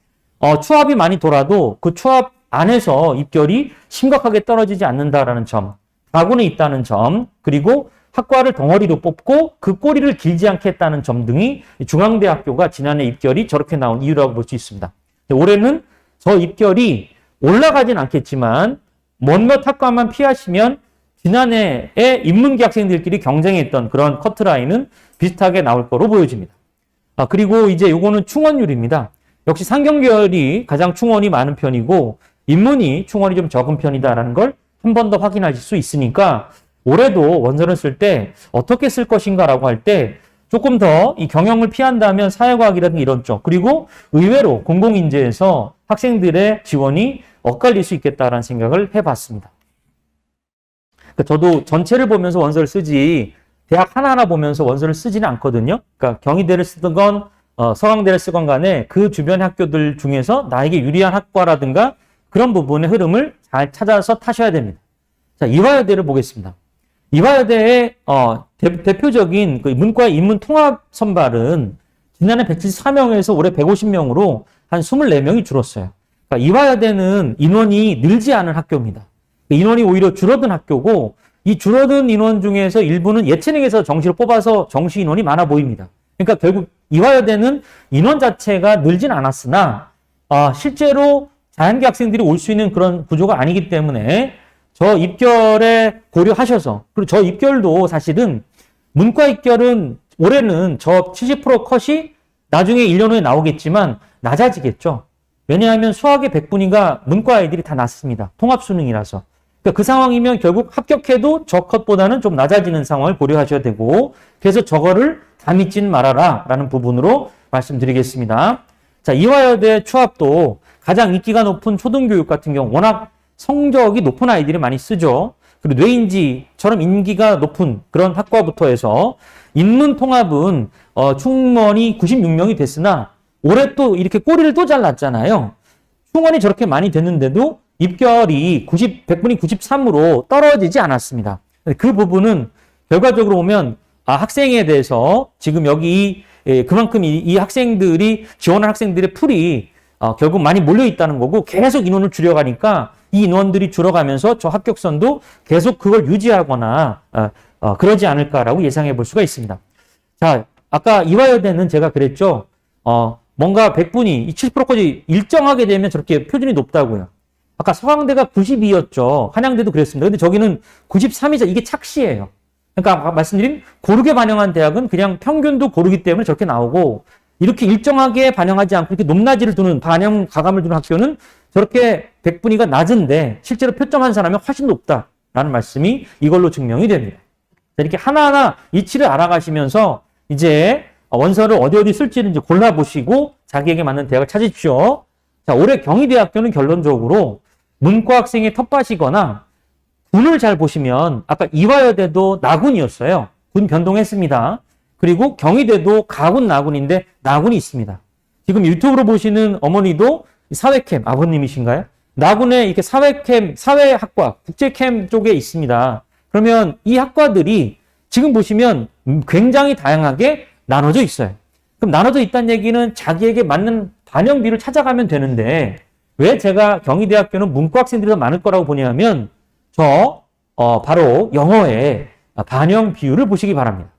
[SPEAKER 2] 추합이 많이 돌아도 그 추합 안에서 입결이 심각하게 떨어지지 않는다라는 점, 가군에 있다는 점, 그리고 학과를 덩어리로 뽑고 그 꼬리를 길지 않게 했다는 점 등이 중앙대학교가 지난해 입결이 저렇게 나온 이유라고 볼 수 있습니다. 올해는 저 입결이 올라가진 않겠지만 몇몇 학과만 피하시면 지난해에 인문계 학생들끼리 경쟁했던 그런 커트라인은 비슷하게 나올 거로 보여집니다. 그리고 이제 요거는 충원율입니다. 역시 상경계열이 가장 충원이 많은 편이고 인문이 충원이 좀 적은 편이다라는 걸 한 번 더 확인하실 수 있으니까 올해도 원서를 쓸 때 어떻게 쓸 것인가라고 할 때 조금 더 이 경영을 피한다면 사회과학이라든가 이런 쪽, 그리고 의외로 공공인재에서 학생들의 지원이 엇갈릴 수 있겠다라는 생각을 해봤습니다. 그러니까 저도 전체를 보면서 원서를 쓰지 대학 하나하나 보면서 원서를 쓰지는 않거든요. 그러니까 경희대를 쓰든 건 서강대를 쓰건 간에 그 주변 학교들 중에서 나에게 유리한 학과라든가 그런 부분의 흐름을 잘 찾아서 타셔야 됩니다. 자, 이화여대를 보겠습니다. 이화여대의 대표적인 그 문과 인문 통합 선발은 지난해 174명에서 올해 150명으로 한 24명이 줄었어요. 그러니까 이화여대는 인원이 늘지 않은 학교입니다. 인원이 오히려 줄어든 학교고 이 줄어든 인원 중에서 일부는 예체능에서 정시를 뽑아서 정시 인원이 많아 보입니다. 그러니까 결국 이화여대는 인원 자체가 늘진 않았으나 실제로 자연계 학생들이 올 수 있는 그런 구조가 아니기 때문에 저 입결에 고려하셔서, 그리고 저 입결도 사실은 문과 입결은 올해는 저 70% 컷이 나중에 1년 후에 나오겠지만 낮아지겠죠. 왜냐하면 수학의 100분위가 문과 아이들이 다 낮습니다. 통합수능이라서. 그러니까 그 상황이면 결국 합격해도 저 컷보다는 좀 낮아지는 상황을 고려하셔야 되고, 그래서 저거를 다 믿지는 말아라 라는 부분으로 말씀드리겠습니다. 자, 이화여대 추합도 가장 인기가 높은 초등교육 같은 경우 워낙 성적이 높은 아이들이 많이 쓰죠. 그리고 뇌인지처럼 인기가 높은 그런 학과부터 해서 인문통합은 충원이 96명이 됐으나 올해 또 이렇게 꼬리를 또 잘랐잖아요. 충원이 저렇게 많이 됐는데도 입결이 100분이 93으로 떨어지지 않았습니다. 그 부분은 결과적으로 보면 학생에 대해서 지금 여기 그만큼 이 학생들이 지원한 학생들의 풀이 결국 많이 몰려 있다는 거고 계속 인원을 줄여가니까 이 인원들이 줄어가면서 저 합격선도 계속 그걸 유지하거나 그러지 않을까라고 예상해 볼 수가 있습니다. 자, 아까 이화여대는 제가 그랬죠. 뭔가 100분이 70%까지 일정하게 되면 저렇게 표준이 높다고요. 아까 서강대가 92였죠. 한양대도 그랬습니다. 근데 저기는 93이죠. 이게 착시예요. 그러니까 아까 말씀드린 고르게 반영한 대학은 그냥 평균도 고르기 때문에 저렇게 나오고 이렇게 일정하게 반영하지 않고 이렇게 높낮이를 두는 반영 가감을 두는 학교는 저렇게 100분위가 낮은데 실제로 표점한 사람이 훨씬 높다라는 말씀이 이걸로 증명이 됩니다. 이렇게 하나하나 이치를 알아가시면서 이제 원서를 어디 쓸지를 이제 골라보시고 자기에게 맞는 대학을 찾으십시오. 자, 올해 경희대학교는 결론적으로 문과 학생의 텃밭이거나 군을 잘 보시면 아까 이화여대도 나군이었어요. 군 변동했습니다. 그리고 경희대도 가군, 나군인데 나군이 있습니다. 지금 유튜브로 보시는 어머니도 사회캠 아버님이신가요? 나군에 이렇게 사회캠, 사회학과, 국제캠 쪽에 있습니다. 그러면 이 학과들이 지금 보시면 굉장히 다양하게 나눠져 있어요. 그럼 나눠져 있다는 얘기는 자기에게 맞는 반영 비율을 찾아가면 되는데 왜 제가 경희대학교는 문과 학생들이 더 많을 거라고 보냐면 바로 영어의 반영 비율을 보시기 바랍니다.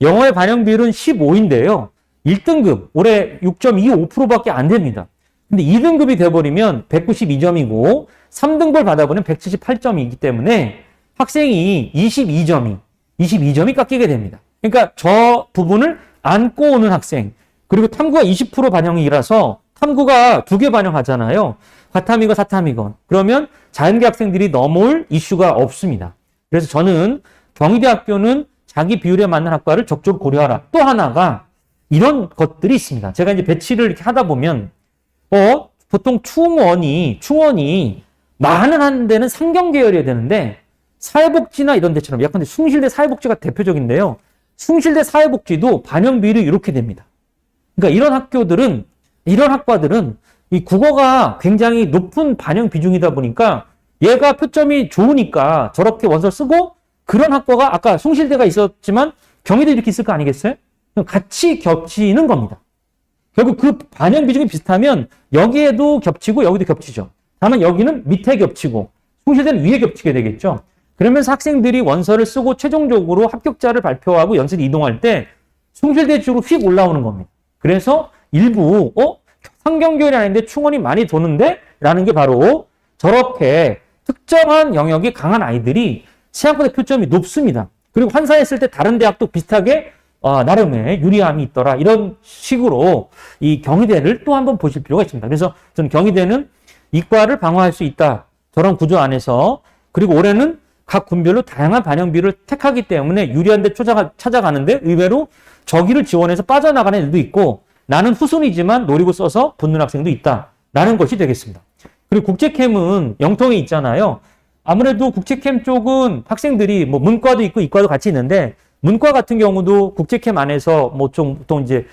[SPEAKER 2] 영어의 반영 비율은 15인데요. 1등급 올해 6.25%밖에 안 됩니다. 근데 2등급이 돼버리면 192점이고 3등급을 받아보면 178점이기 때문에 학생이 22점이 깎이게 됩니다. 그러니까 저 부분을 안고 오는 학생, 그리고 탐구가 20% 반영이라서 탐구가 2개 반영하잖아요. 과탐이건 사탐이건. 그러면 자연계 학생들이 넘어올 이슈가 없습니다. 그래서 저는 경희대학교는 자기 비율에 맞는 학과를 적극 고려하라. 또 하나가 이런 것들이 있습니다. 제가 이제 배치를 이렇게 하다 보면 보통 충원이 많은 한 데는 상경 계열이어야 되는데 사회복지나 이런 데처럼 약간 숭실대 사회복지가 대표적인데요. 숭실대 사회복지도 반영 비율이 이렇게 됩니다. 그러니까 이런 학과들은 이 국어가 굉장히 높은 반영 비중이다 보니까 얘가 표점이 좋으니까 저렇게 원서 쓰고 그런 학과가 아까 숭실대가 있었지만 경희대 이렇게 있을 거 아니겠어요? 같이 겹치는 겁니다. 결국 그 반영 비중이 비슷하면 여기에도 겹치고 여기도 겹치죠. 다만 여기는 밑에 겹치고 숭실대는 위에 겹치게 되겠죠. 그러면서 학생들이 원서를 쓰고 최종적으로 합격자를 발표하고 연습 이동할 때 숭실대 쪽으로 휙 올라오는 겁니다. 그래서 일부 상경교열이 아닌데 충원이 많이 도는데? 라는 게 바로 저렇게 특정한 영역이 강한 아이들이 시험권의 표점이 높습니다. 그리고 환산했을 때 다른 대학도 비슷하게 나름의 유리함이 있더라. 이런 식으로 이 경희대를 또 한번 보실 필요가 있습니다. 그래서 저는 경희대는 이과를 방어할 수 있다. 저런 구조 안에서. 그리고 올해는 각 군별로 다양한 반영 비율을 택하기 때문에 유리한 데 찾아가는데 의외로 저기를 지원해서 빠져나가는 애들도 있고 나는 후순위지만 노리고 써서 붙는 학생도 있다라는 것이 되겠습니다. 그리고 국제캠은 영통에 있잖아요. 아무래도 국제캠 쪽은 학생들이 뭐 문과도 있고 이과도 같이 있는데 문과 같은 경우도 국제캠 안에서 좀 보통 이제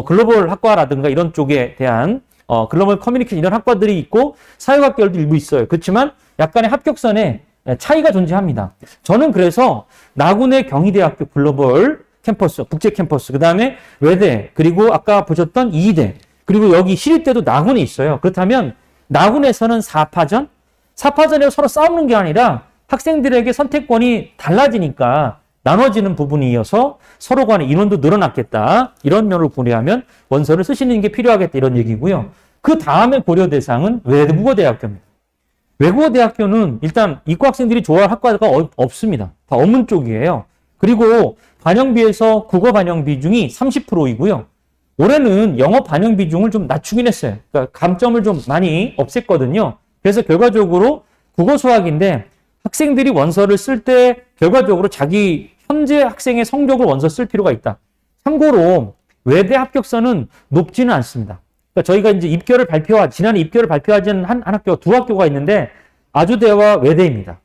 [SPEAKER 2] 글로벌 학과라든가 이런 쪽에 대한 글로벌 커뮤니케이션 이런 학과들이 있고 사회학 계열도 일부 있어요. 그렇지만 약간의 합격선에 차이가 존재합니다. 저는 그래서 나군의 경희대학교 글로벌 캠퍼스, 국제 캠퍼스, 그 다음에 외대, 그리고 아까 보셨던 이대, 그리고 여기 시립대도 나군에 있어요. 그렇다면 나군에서는 4파전에서 서로 싸우는 게 아니라 학생들에게 선택권이 달라지니까 나눠지는 부분이어서 서로 간의 인원도 늘어났겠다. 이런 면을 고려하면 원서를 쓰시는 게 필요하겠다. 이런 얘기고요. 그 다음에 고려 대상은 외국어대학교입니다. 외국어대학교는 일단 이과 학생들이 좋아할 학과가 없습니다. 다 어문 쪽이에요. 그리고 반영비에서 국어 반영 비중이 30%이고요. 올해는 영어 반영 비중을 좀 낮추긴 했어요. 그러니까 감점을 좀 많이 없앴거든요. 그래서 결과적으로 국어 수학인데 학생들이 원서를 쓸 때 결과적으로 자기 현재 학생의 성적을 원서 쓸 필요가 있다. 참고로 외대 합격선은 높지는 않습니다. 그러니까 저희가 이제 지난해 입결을 발표하지 않은 한 학교가 두 학교가 있는데 아주대와 외대입니다.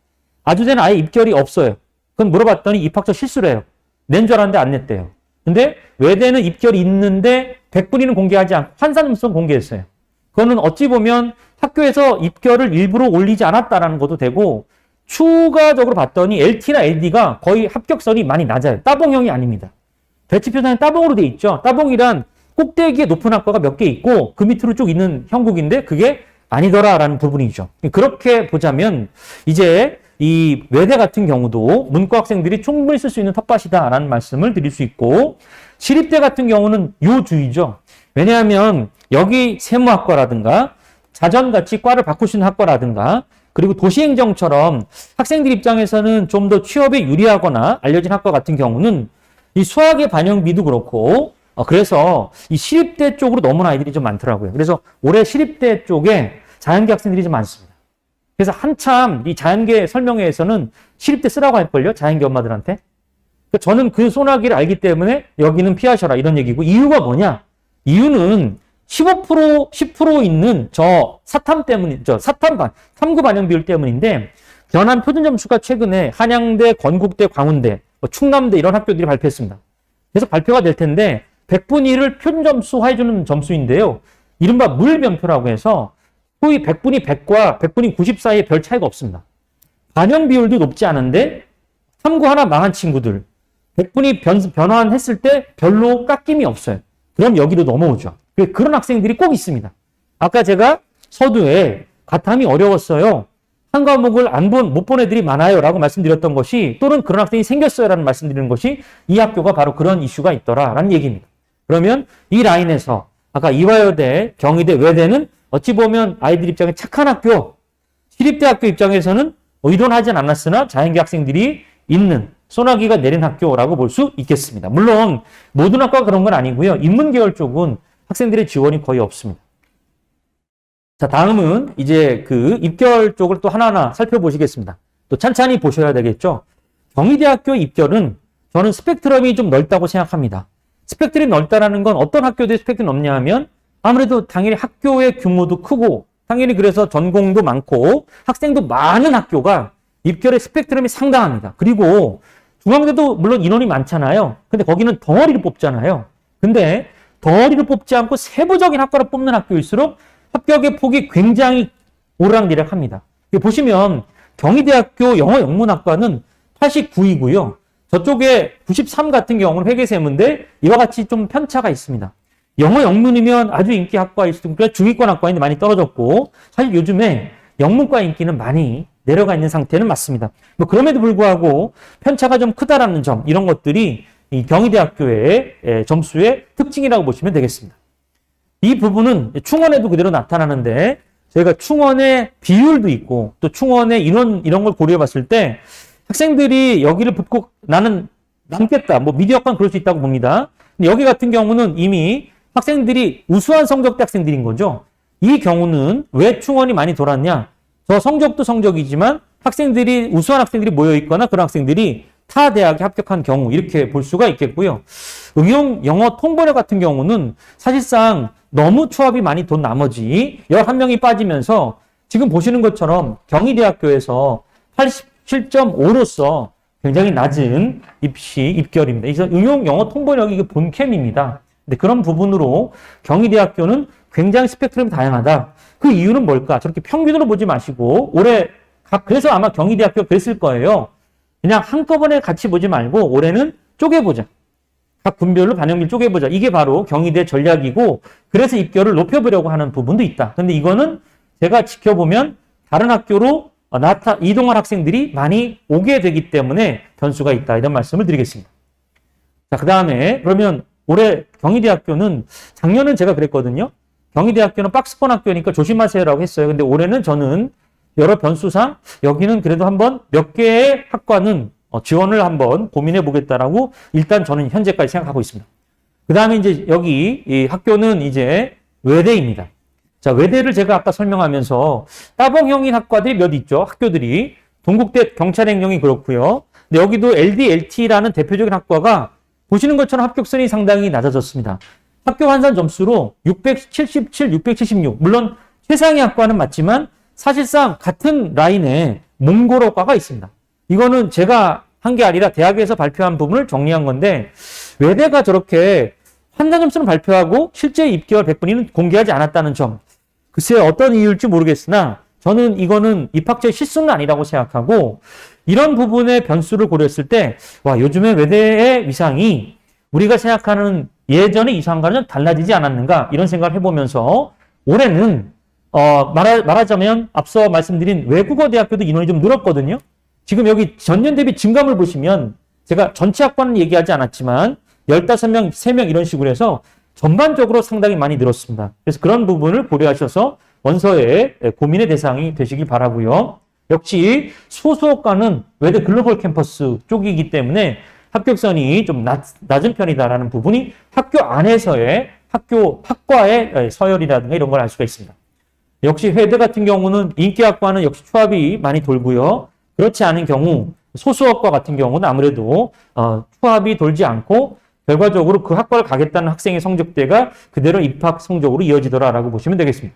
[SPEAKER 2] 아주대는 아예 입결이 없어요. 그건 물어봤더니 입학처 실수래요. 낸 줄 알았는데 안 냈대요. 근데 외대는 입결이 있는데 100분위는 공개하지 않고 환산점수는 공개했어요. 그거는 어찌 보면 학교에서 입결을 일부러 올리지 않았다라는 것도 되고 추가적으로 봤더니 LT나 LD가 거의 합격선이 많이 낮아요. 따봉형이 아닙니다. 배치표상에 따봉으로 돼 있죠. 따봉이란 꼭대기에 높은 학과가 몇 개 있고 그 밑으로 쭉 있는 형국인데 그게 아니더라라는 부분이죠. 그렇게 보자면 이제 이 외대 같은 경우도 문과 학생들이 충분히 쓸 수 있는 텃밭이다라는 말씀을 드릴 수 있고 시립대 같은 경우는 요주의죠. 왜냐하면 여기 세무학과라든가 자전같이 과를 바꿀 수 있는 학과라든가 그리고 도시행정처럼 학생들 입장에서는 좀 더 취업에 유리하거나 알려진 학과 같은 경우는 이 수학의 반영비도 그렇고 그래서 이 시립대 쪽으로 넘어온 아이들이 좀 많더라고요. 그래서 올해 시립대 쪽에 자연계 학생들이 좀 많습니다. 그래서 한참 이 자연계 설명회에서는 시립대 쓰라고 할걸요? 자연계 엄마들한테. 그러니까 저는 그 소나기를 알기 때문에 여기는 피하셔라 이런 얘기고 이유가 뭐냐? 이유는 15%, 10% 있는 탐구 반영 비율 때문인데 변환 표준 점수가 최근에 한양대, 건국대, 광운대, 충남대 이런 학교들이 발표했습니다. 그래서 발표가 될 텐데 100분위 1을 표준 점수화해주는 점수인데요. 이른바 물변표라고 해서 소위 100분위 100과 100분위 90 사이에 별 차이가 없습니다. 반영 비율도 높지 않은데 탐구 하나 망한 친구들 100분위 변환했을 때 별로 깎임이 없어요. 그럼 여기로 넘어오죠. 그런 학생들이 꼭 있습니다. 아까 제가 서두에 가탐이 어려웠어요. 한 과목을 못 본 애들이 많아요. 라고 말씀드렸던 것이 또는 그런 학생이 생겼어요. 라는 말씀드리는 것이 이 학교가 바로 그런 이슈가 있더라. 라는 얘기입니다. 그러면 이 라인에서 아까 이화여대, 경희대, 외대는 어찌 보면 아이들 입장에 착한 학교, 시립대학교 입장에서는 의존하진 않았으나 자연계 학생들이 있는 소나기가 내린 학교라고 볼 수 있겠습니다. 물론 모든 학과가 그런 건 아니고요. 인문계열 쪽은 학생들의 지원이 거의 없습니다. 자, 다음은 이제 그 입결 쪽을 또 하나하나 살펴보시겠습니다. 또 찬찬히 보셔야 되겠죠. 경희대학교 입결은 저는 스펙트럼이 좀 넓다고 생각합니다. 스펙트럼이 넓다라는 건 어떤 학교들의 스펙트럼이 넓냐 하면 아무래도 당연히 학교의 규모도 크고 당연히 그래서 전공도 많고 학생도 많은 학교가 입결의 스펙트럼이 상당합니다. 그리고 중앙대도 물론 인원이 많잖아요. 근데 거기는 덩어리를 뽑잖아요. 근데 덩어리를 뽑지 않고 세부적인 학과를 뽑는 학교일수록 합격의 폭이 굉장히 오르락내락합니다. 보시면 경희대학교 영어영문학과는 89이고요. 저쪽에 93 같은 경우는 회계세무인데 이와 같이 좀 편차가 있습니다. 영어영문이면 아주 인기 학과일 수도 있고 중위권 학과인데 많이 떨어졌고 사실 요즘에 영문과 인기는 많이 내려가 있는 상태는 맞습니다. 뭐 그럼에도 불구하고 편차가 좀 크다라는 점 이런 것들이 이 경희대학교의 점수의 특징이라고 보시면 되겠습니다. 이 부분은 충원에도 그대로 나타나는데 저희가 충원의 비율도 있고 또 충원의 인원 이런 걸 고려해 봤을 때 학생들이 여기를 붙고 나는 남겠다. 뭐 미디어학과는 그럴 수 있다고 봅니다. 근데 여기 같은 경우는 이미 학생들이 우수한 성적대 학생들인 거죠. 이 경우는 왜 충원이 많이 돌았냐? 저 성적도 성적이지만 학생들이 우수한 학생들이 모여 있거나 그런 학생들이 타 대학에 합격한 경우 이렇게 볼 수가 있겠고요. 응용 영어 통번역 같은 경우는 사실상 너무 추합이 많이 돈 나머지 11명이 빠지면서 지금 보시는 것처럼 경희대학교에서 87.5로서 굉장히 낮은 입결입니다. 그래서 응용 영어 통번역이 이게 본캠입니다. 근데 그런 부분으로 경희대학교는 굉장히 스펙트럼이 다양하다. 그 이유는 뭘까? 저렇게 평균으로 보지 마시고 올해 그래서 아마 경희대학교가 그랬을 거예요. 그냥 한꺼번에 같이 보지 말고 올해는 쪼개보자. 각 분별로 반영비를 쪼개보자. 이게 바로 경희대 전략이고 그래서 입결을 높여보려고 하는 부분도 있다. 근데 이거는 제가 지켜보면 다른 학교로 이동할 학생들이 많이 오게 되기 때문에 변수가 있다. 이런 말씀을 드리겠습니다. 자, 그 다음에 그러면 올해 경희대학교는 작년은 제가 그랬거든요. 경희대학교는 박스권 학교니까 조심하세요라고 했어요. 근데 올해는 저는 여러 변수상 여기는 그래도 한번 몇 개의 학과는 지원을 한번 고민해 보겠다라고 일단 저는 현재까지 생각하고 있습니다. 그 다음에 이제 여기 이 학교는 이제 외대입니다. 자, 외대를 제가 아까 설명하면서 따봉형인 학과들이 몇 있죠. 학교들이 동국대 경찰행정이 그렇고요. 근데 여기도 LD, LT라는 대표적인 학과가 보시는 것처럼 합격선이 상당히 낮아졌습니다. 학교 환산 점수로 677, 676. 물론 최상위 학과는 맞지만 사실상 같은 라인에 몽골어과가 있습니다. 이거는 제가 한 게 아니라 대학에서 발표한 부분을 정리한 건데 외대가 저렇게 환산 점수는 발표하고 실제 입결 100분위는 공개하지 않았다는 점. 글쎄요, 어떤 이유일지 모르겠으나 저는 이거는 입학처의 실수는 아니라고 생각하고 이런 부분의 변수를 고려했을 때 와, 요즘에 외대의 위상이 우리가 생각하는 예전의 이상과는 달라지지 않았는가 이런 생각을 해보면서 올해는 말하자면 앞서 말씀드린 외국어 대학교도 인원이 좀 늘었거든요. 지금 여기 전년 대비 증감을 보시면 제가 전체 학과는 얘기하지 않았지만 15명, 3명 이런 식으로 해서 전반적으로 상당히 많이 늘었습니다. 그래서 그런 부분을 고려하셔서 원서에 고민의 대상이 되시길 바라고요. 역시 소수학과는 외대 글로벌 캠퍼스 쪽이기 때문에 합격선이 좀 낮은 편이다라는 부분이 학교 안에서의 학과의 서열이라든가 이런 걸 알 수가 있습니다. 역시 회대 같은 경우는 인기학과는 역시 추합이 많이 돌고요. 그렇지 않은 경우 소수학과 같은 경우는 아무래도 추합이 돌지 않고 결과적으로 그 학과를 가겠다는 학생의 성적대가 그대로 입학 성적으로 이어지더라라고 보시면 되겠습니다.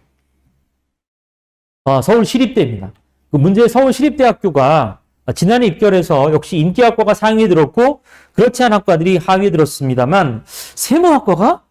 [SPEAKER 2] 서울시립대입니다. 그 문제의 서울시립대학교가 지난해 입결해서 역시 인기학과가 상위에 들었고 그렇지 않은 학과들이 하위에 들었습니다만 세무학과가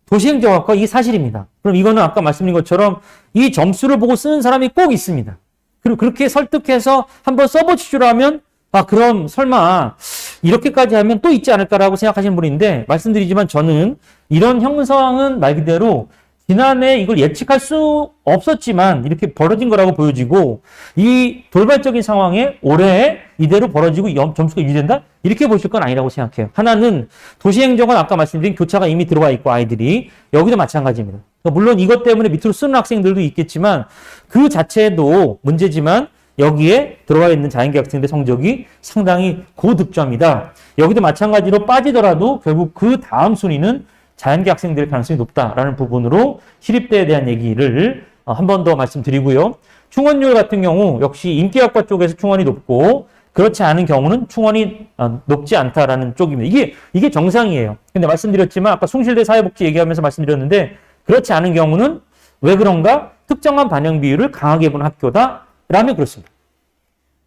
[SPEAKER 2] 도시행정학과 이게 사실입니다. 그럼 이거는 아까 말씀드린 것처럼 이 점수를 보고 쓰는 사람이 꼭 있습니다. 그리고 그렇게 설득해서 한번 써보시죠 하면 그럼 설마 이렇게까지 하면 또 있지 않을까라고 생각하시는 분인데 말씀드리지만 저는 이런 형상은 말 그대로 지난해 이걸 예측할 수 없었지만 이렇게 벌어진 거라고 보여지고 이 돌발적인 상황에 올해 이대로 벌어지고 점수가 유지된다? 이렇게 보실 건 아니라고 생각해요. 하나는 도시행정은 아까 말씀드린 교차가 이미 들어와 있고 아이들이 여기도 마찬가지입니다. 그러니까 물론 이것 때문에 밑으로 쓰는 학생들도 있겠지만 그 자체도 문제지만 여기에 들어와 있는 자연계 학생들 성적이 상당히 고득점이다. 여기도 마찬가지로 빠지더라도 결국 그 다음 순위는 자연계 학생들의 가능성이 높다라는 부분으로 시립대에 대한 얘기를 한 번 더 말씀드리고요. 충원율 같은 경우 역시 인기학과 쪽에서 충원이 높고 그렇지 않은 경우는 충원이 높지 않다라는 쪽입니다. 이게 정상이에요. 근데 말씀드렸지만 아까 숭실대 사회복지 얘기하면서 말씀드렸는데 그렇지 않은 경우는 왜 그런가? 특정한 반영 비율을 강하게 본 학교다라면 그렇습니다.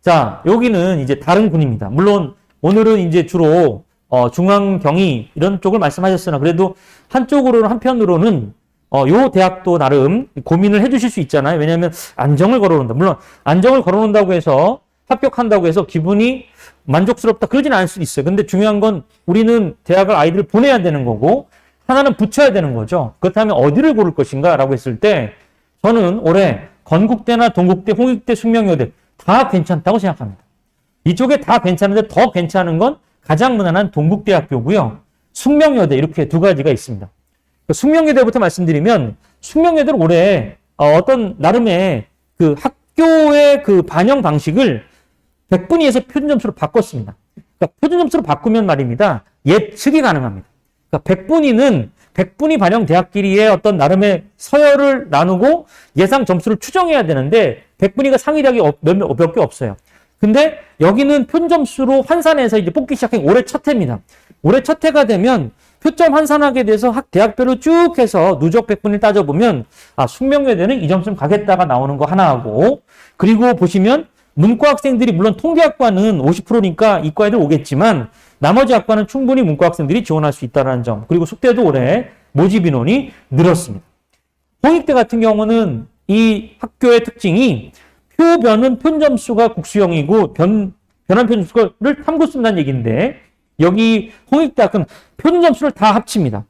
[SPEAKER 2] 자, 여기는 이제 다른 군입니다. 물론 오늘은 이제 주로 중앙, 경희 이런 쪽을 말씀하셨으나 그래도 한편으로는 요 대학도 나름 고민을 해주실 수 있잖아요. 왜냐하면 안정을 걸어놓는다. 물론 안정을 걸어놓는다고 해서 합격한다고 해서 기분이 만족스럽다 그러진 않을 수도 있어요. 근데 중요한 건 우리는 대학을 아이들을 보내야 되는 거고 하나는 붙여야 되는 거죠. 그렇다면 어디를 고를 것인가 라고 했을 때 저는 올해 건국대나 동국대, 홍익대, 숙명여대 다 괜찮다고 생각합니다. 이쪽에 다 괜찮은데 더 괜찮은 건 가장 무난한 동국대학교고요. 숙명여대 이렇게 두 가지가 있습니다. 숙명여대부터 말씀드리면 숙명여대는 올해 어떤 나름의 그 학교의 그 반영 방식을 100분위에서 표준점수로 바꿨습니다. 그러니까 표준점수로 바꾸면 말입니다. 예측이 가능합니다. 그러니까 100분위 반영 대학끼리의 어떤 나름의 서열을 나누고 예상 점수를 추정해야 되는데 100분위가 상위 대학이 몇 개 없어요. 근데 여기는 표준점수로 환산해서 이제 뽑기 시작한 올해 첫 해입니다. 올해 첫 해가 되면 표점 환산하게 돼서 대학별로 쭉 해서 누적 100분위를 따져보면 숙명여대는 이 점수는 가겠다가 나오는 거 하나하고 그리고 보시면 문과 학생들이 물론 통계학과는 50%니까 이과 애들 오겠지만 나머지 학과는 충분히 문과 학생들이 지원할 수 있다는 점 그리고 숙대도 올해 모집 인원이 늘었습니다. 홍익대 같은 경우는 이 학교의 특징이 표변은 표준점수가 국수형이고 변환 표준점수를 탐구 쓴다는 얘기인데 여기 홍익대학은 표준점수를 다 합칩니다.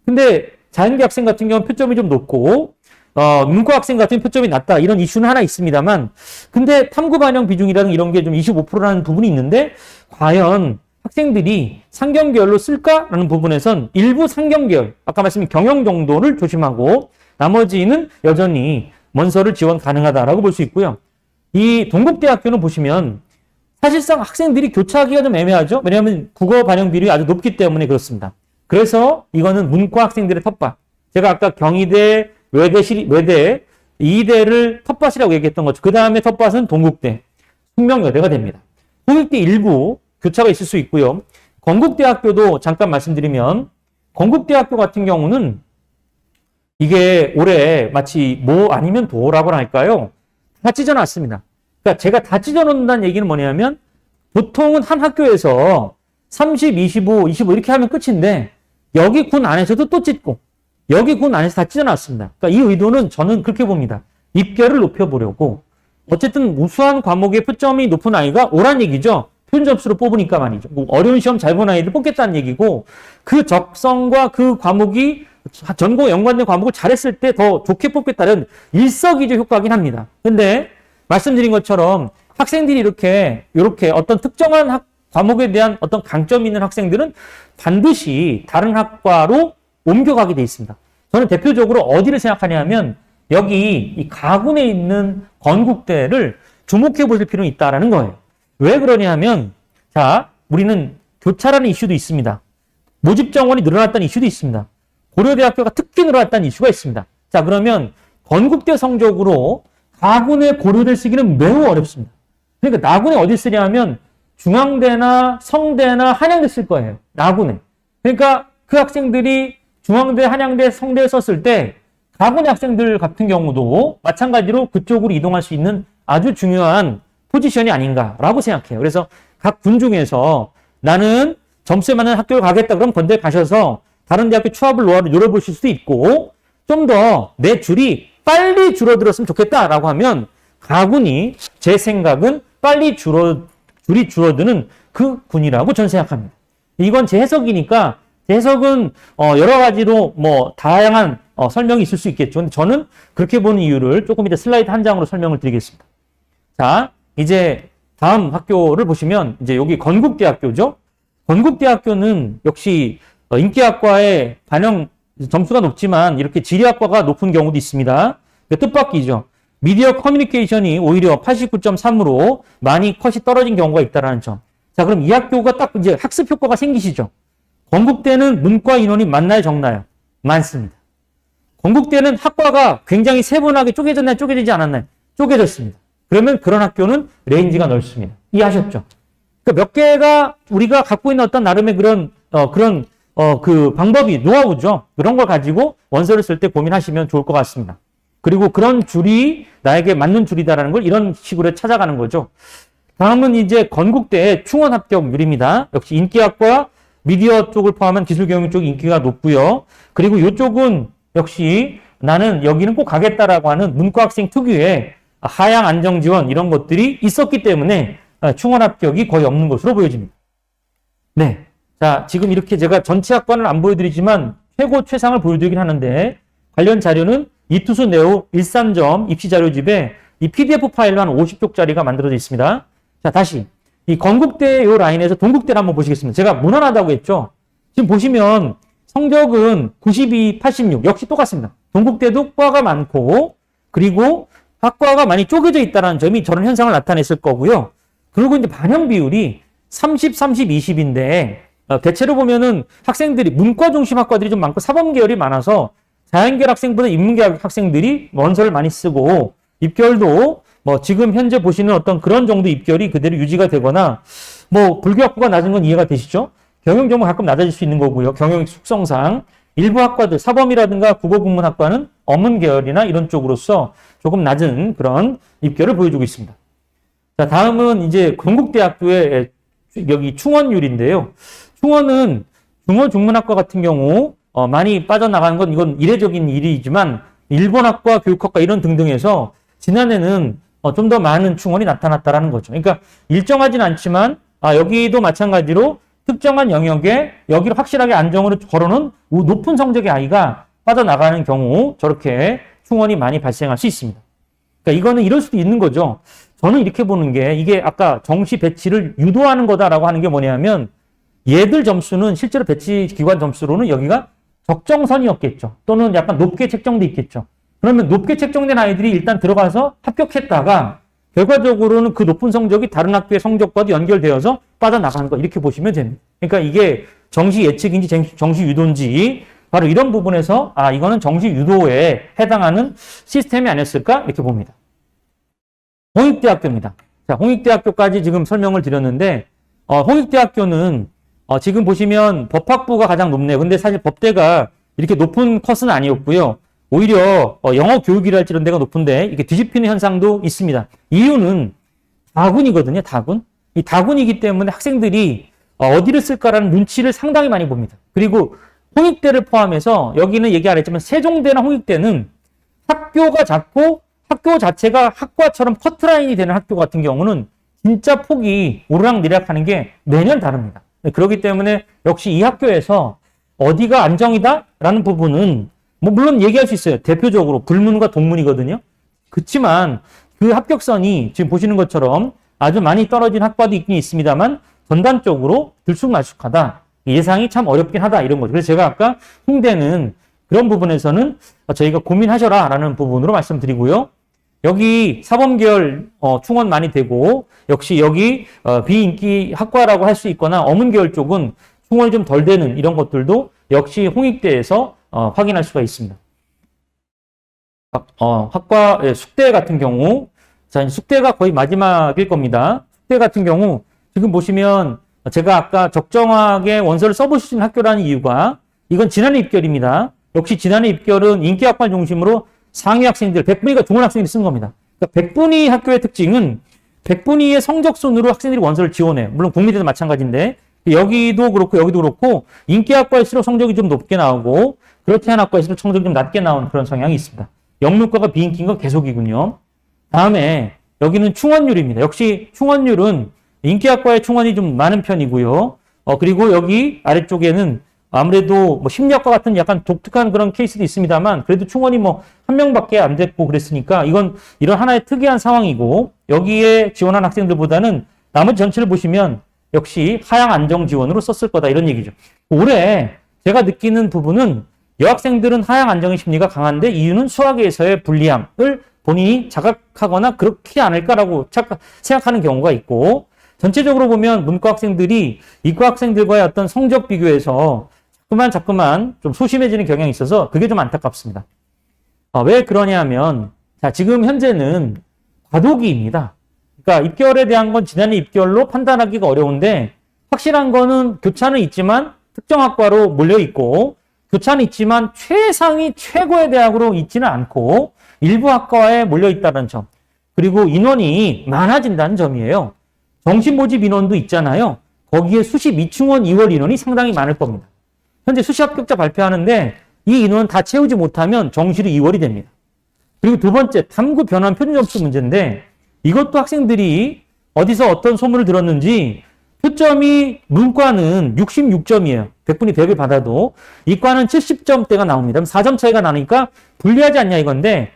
[SPEAKER 2] 근데 자연계 학생 같은 경우는 표점이 좀 높고 문과 학생 같은 표점이 낮다 이런 이슈는 하나 있습니다만 근데 탐구 반영 비중이라는 이런 게 좀 25%라는 부분이 있는데 과연 학생들이 상경계열로 쓸까라는 부분에선 일부 상경계열 아까 말씀드린 경영 정도를 조심하고 나머지는 여전히 원서를 지원 가능하다라고 볼 수 있고요. 이 동국대학교는 보시면 사실상 학생들이 교차하기가 좀 애매하죠. 왜냐하면 국어 반영 비율이 아주 높기 때문에 그렇습니다. 그래서 이거는 문과 학생들의 텃밭. 제가 아까 경희대, 외대, 이대를 텃밭이라고 얘기했던 거죠. 그 다음에 텃밭은 동국대, 숙명여대가 됩니다. 홍익대 일부 교차가 있을 수 있고요. 건국대학교도 잠깐 말씀드리면 건국대학교 같은 경우는 이게 올해 마치 뭐 아니면 도라고 할까요? 다 찢어놨습니다. 그러니까 제가 다 찢어놓는다는 얘기는 뭐냐면 보통은 한 학교에서 30, 25, 25 이렇게 하면 끝인데 여기 군 안에서도 또 찢고 여기 군 안에서 다 찢어놨습니다. 그러니까 이 의도는 저는 그렇게 봅니다. 입결을 높여보려고 어쨌든 우수한 과목의 표점이 높은 아이가 오란 얘기죠. 표준점수로 뽑으니까 말이죠. 어려운 시험 잘 본 아이들 뽑겠다는 얘기고 그 적성과 그 과목이 전공 연관된 과목을 잘했을 때 더 좋게 뽑겠다는 일석이조 효과긴 합니다. 근데 말씀드린 것처럼 학생들이 이렇게 어떤 특정한 과목에 대한 어떤 강점이 있는 학생들은 반드시 다른 학과로 옮겨가게 돼 있습니다. 저는 대표적으로 어디를 생각하냐면 여기 이 가군에 있는 건국대를 주목해 볼 필요는 있다라는 거예요. 왜 그러냐면 자, 우리는 교차라는 이슈도 있습니다. 모집 정원이 늘어났다는 이슈도 있습니다. 고려대학교가 특히 늘어났다는 이슈가 있습니다. 자, 그러면 건국대 성적으로 가군에 고려대 쓰기는 매우 어렵습니다. 그러니까 나군에 어디 쓰냐면 중앙대나 성대나 한양대 쓸 거예요. 나군에. 그러니까 그 학생들이 중앙대, 한양대, 성대에 썼을 때 가군의 학생들 같은 경우도 마찬가지로 그쪽으로 이동할 수 있는 아주 중요한 포지션이 아닌가라고 생각해요. 그래서 각 군 중에서 나는 점수에 맞는 학교를 가겠다 그럼 건대에 가셔서 다른 대학교 추합을 노려보실 수도 있고 좀 더 내 줄이 빨리 줄어들었으면 좋겠다라고 하면 가군이 제 생각은 빨리 줄이 줄어드는 그 군이라고 저는 생각합니다. 이건 제 해석이니까 제 해석은 여러 가지로 뭐 다양한 설명이 있을 수 있겠죠. 근데 저는 그렇게 보는 이유를 조금 이따 슬라이드 한 장으로 설명을 드리겠습니다. 자, 이제 다음 학교를 보시면 이제 여기 건국대학교죠. 건국대학교는 역시 인기학과의 반영 점수가 높지만 이렇게 지리학과가 높은 경우도 있습니다. 뜻밖이죠. 미디어 커뮤니케이션이 오히려 89.3으로 많이 컷이 떨어진 경우가 있다는 점. 자, 그럼 이 학교가 딱 이제 학습 효과가 생기시죠. 건국대는 문과 인원이 많나요, 적나요? 많습니다. 건국대는 학과가 굉장히 세분하게 쪼개졌나요, 쪼개지지 않았나요? 쪼개졌습니다. 그러면 그런 학교는 레인지가 넓습니다. 이해하셨죠? 그러니까 몇 개가 우리가 갖고 있는 어떤 나름의 그런 그 방법이 노하우죠. 그런 걸 가지고 원서를 쓸 때 고민하시면 좋을 것 같습니다. 그리고 그런 줄이 나에게 맞는 줄이다라는 걸 이런 식으로 찾아가는 거죠. 다음은 이제 건국대의 충원 합격률입니다. 역시 인기학과 미디어 쪽을 포함한 기술경영 쪽이 인기가 높고요. 그리고 이쪽은 역시 나는 여기는 꼭 가겠다라고 하는 문과 학생 특유의 하향 안정 지원 이런 것들이 있었기 때문에 충원 합격이 거의 없는 것으로 보여집니다. 네. 자, 지금 이렇게 제가 전체 학과는 안 보여드리지만 최고 최상을 보여드리긴 하는데 관련 자료는 이투수 네오 13점 입시 자료집에 이 PDF 파일로 한 50쪽짜리가 만들어져 있습니다. 자, 다시 이 건국대 요 라인에서 동국대를 한번 보시겠습니다. 제가 무난하다고 했죠. 지금 보시면 성적은 92, 86 역시 똑같습니다. 동국대도 과가 많고 그리고 학과가 많이 쪼개져 있다는 점이 저런 현상을 나타냈을 거고요. 그리고 이제 반영 비율이 30, 30, 20인데 대체로 보면은 학생들이 문과 중심 학과들이 좀 많고 사범 계열이 많아서 자연계열 학생보다 인문계열 학생들이 원서를 많이 쓰고 입결도 뭐 지금 현재 보시는 어떤 그런 정도 입결이 그대로 유지가 되거나 뭐 불교학부가 낮은 건 이해가 되시죠? 경영정보 가끔 낮아질 수 있는 거고요. 경영 숙성상 일부 학과들 사범이라든가 국어국문학과는 어문 계열이나 이런 쪽으로서 조금 낮은 그런 입결을 보여주고 있습니다. 자, 다음은 이제 건국대학교의 여기 충원율인데요. 충원은 중어중문학과 같은 경우 많이 빠져나가는 건 이건 이례적인 일이지만 일본학과, 교육학과 이런 등등에서 지난해는 좀 더 많은 충원이 나타났다라는 거죠. 그러니까 일정하진 않지만 여기도 마찬가지로 특정한 영역에 여기를 확실하게 안정으로 걸어놓은 높은 성적의 아이가 빠져나가는 경우 저렇게 충원이 많이 발생할 수 있습니다. 그러니까 이거는 이럴 수도 있는 거죠. 저는 이렇게 보는 게 이게 아까 정시 배치를 유도하는 거다라고 하는 게 뭐냐면 얘들 점수는 실제로 배치 기관 점수로는 여기가 적정선이었겠죠. 또는 약간 높게 책정돼 있겠죠. 그러면 높게 책정된 아이들이 일단 들어가서 합격했다가 결과적으로는 그 높은 성적이 다른 학교의 성적과도 연결되어서 빠져나가는 거 이렇게 보시면 됩니다. 그러니까 이게 정시 예측인지 정시 유도인지 바로 이런 부분에서 이거는 정시 유도에 해당하는 시스템이 아니었을까 이렇게 봅니다. 홍익대학교입니다. 자, 홍익대학교까지 지금 설명을 드렸는데 홍익대학교는 지금 보시면 법학부가 가장 높네요. 근데 사실 법대가 이렇게 높은 컷은 아니었고요. 오히려 영어 교육이랄지 이런 데가 높은데 이게 뒤집히는 현상도 있습니다. 이유는 다군이거든요. 다군. 이 다군이기 때문에 학생들이 어디를 쓸까라는 눈치를 상당히 많이 봅니다. 그리고 홍익대를 포함해서 여기는 얘기 안 했지만 세종대나 홍익대는 학교가 작고 학교 자체가 학과처럼 커트라인이 되는 학교 같은 경우는 진짜 폭이 오르락내리락하는 게 매년 다릅니다. 그렇기 때문에 역시 이 학교에서 어디가 안정이다라는 부분은 뭐 물론 얘기할 수 있어요. 대표적으로 불문과 동문이거든요. 그렇지만 그 합격선이 지금 보시는 것처럼 아주 많이 떨어진 학과도 있긴 있습니다만 전반적으로 들쑥날쑥하다. 예상이 참 어렵긴 하다 이런 거죠. 그래서 제가 아까 홍대는 그런 부분에서는 저희가 고민하셔라라는 부분으로 말씀드리고요. 여기 사범계열 충원 많이 되고 역시 여기 비인기 학과라고 할 수 있거나 어문계열 쪽은 충원이 좀 덜 되는 이런 것들도 역시 홍익대에서 확인할 수가 있습니다. 학과 숙대 같은 경우 자, 숙대가 거의 마지막일 겁니다. 숙대 같은 경우 지금 보시면 제가 아까 적정하게 원서를 써보실 수 있는 학교라는 이유가 이건 지난해 입결입니다. 역시 지난해 입결은 인기학과 중심으로 상위 학생들 100분위가 좋은 학생들이 쓴 겁니다. 그러니까 100분위 학교의 특징은 100분위의 성적순으로 학생들이 원서를 지원해요. 물론 국민대도 마찬가지인데 여기도 그렇고 여기도 그렇고 인기학과일수록 성적이 좀 높게 나오고 그렇지 않은 학과일수록 성적이 좀 낮게 나오는 그런 성향이 있습니다. 영문과가 비인기인 건 계속이군요. 다음에 여기는 충원율입니다. 역시 충원율은 인기학과의 충원이 좀 많은 편이고요. 그리고 여기 아래쪽에는 아무래도 뭐 심리학과 같은 약간 독특한 그런 케이스도 있습니다만 그래도 충원이 뭐 한 명밖에 안 됐고 그랬으니까 이건 이런 하나의 특이한 상황이고 여기에 지원한 학생들보다는 나머지 전체를 보시면 역시 하향 안정 지원으로 썼을 거다 이런 얘기죠. 올해 제가 느끼는 부분은 여학생들은 하향 안정의 심리가 강한데 이유는 수학에서의 불리함을 본인이 자각하거나 그렇지 않을까라고 생각하는 경우가 있고 전체적으로 보면 문과 학생들이 이과 학생들과의 어떤 성적 비교에서 자꾸만 좀 소심해지는 경향이 있어서 그게 좀 안타깝습니다. 왜 그러냐 하면 자, 지금 현재는 과도기입니다. 그러니까 입결에 대한 건 지난해 입결로 판단하기가 어려운데 확실한 거는 교차는 있지만 특정 학과로 몰려 있고 교차는 있지만 최상위 최고의 대학으로 있지는 않고 일부 학과에 몰려 있다는 점 그리고 인원이 많아진다는 점이에요. 정시 모집 인원도 있잖아요. 거기에 수시 미충원 2월 인원이 상당히 많을 겁니다. 현재 수시 합격자 발표하는데 이 인원 다 채우지 못하면 정시로 2월이 됩니다. 그리고 두 번째 탐구 변환 표준 점수 문제인데 이것도 학생들이 어디서 어떤 소문을 들었는지 표점이 문과는 66점이에요. 100분이 100을 받아도 이과는 70점대가 나옵니다. 그럼 4점 차이가 나니까 불리하지 않냐 이건데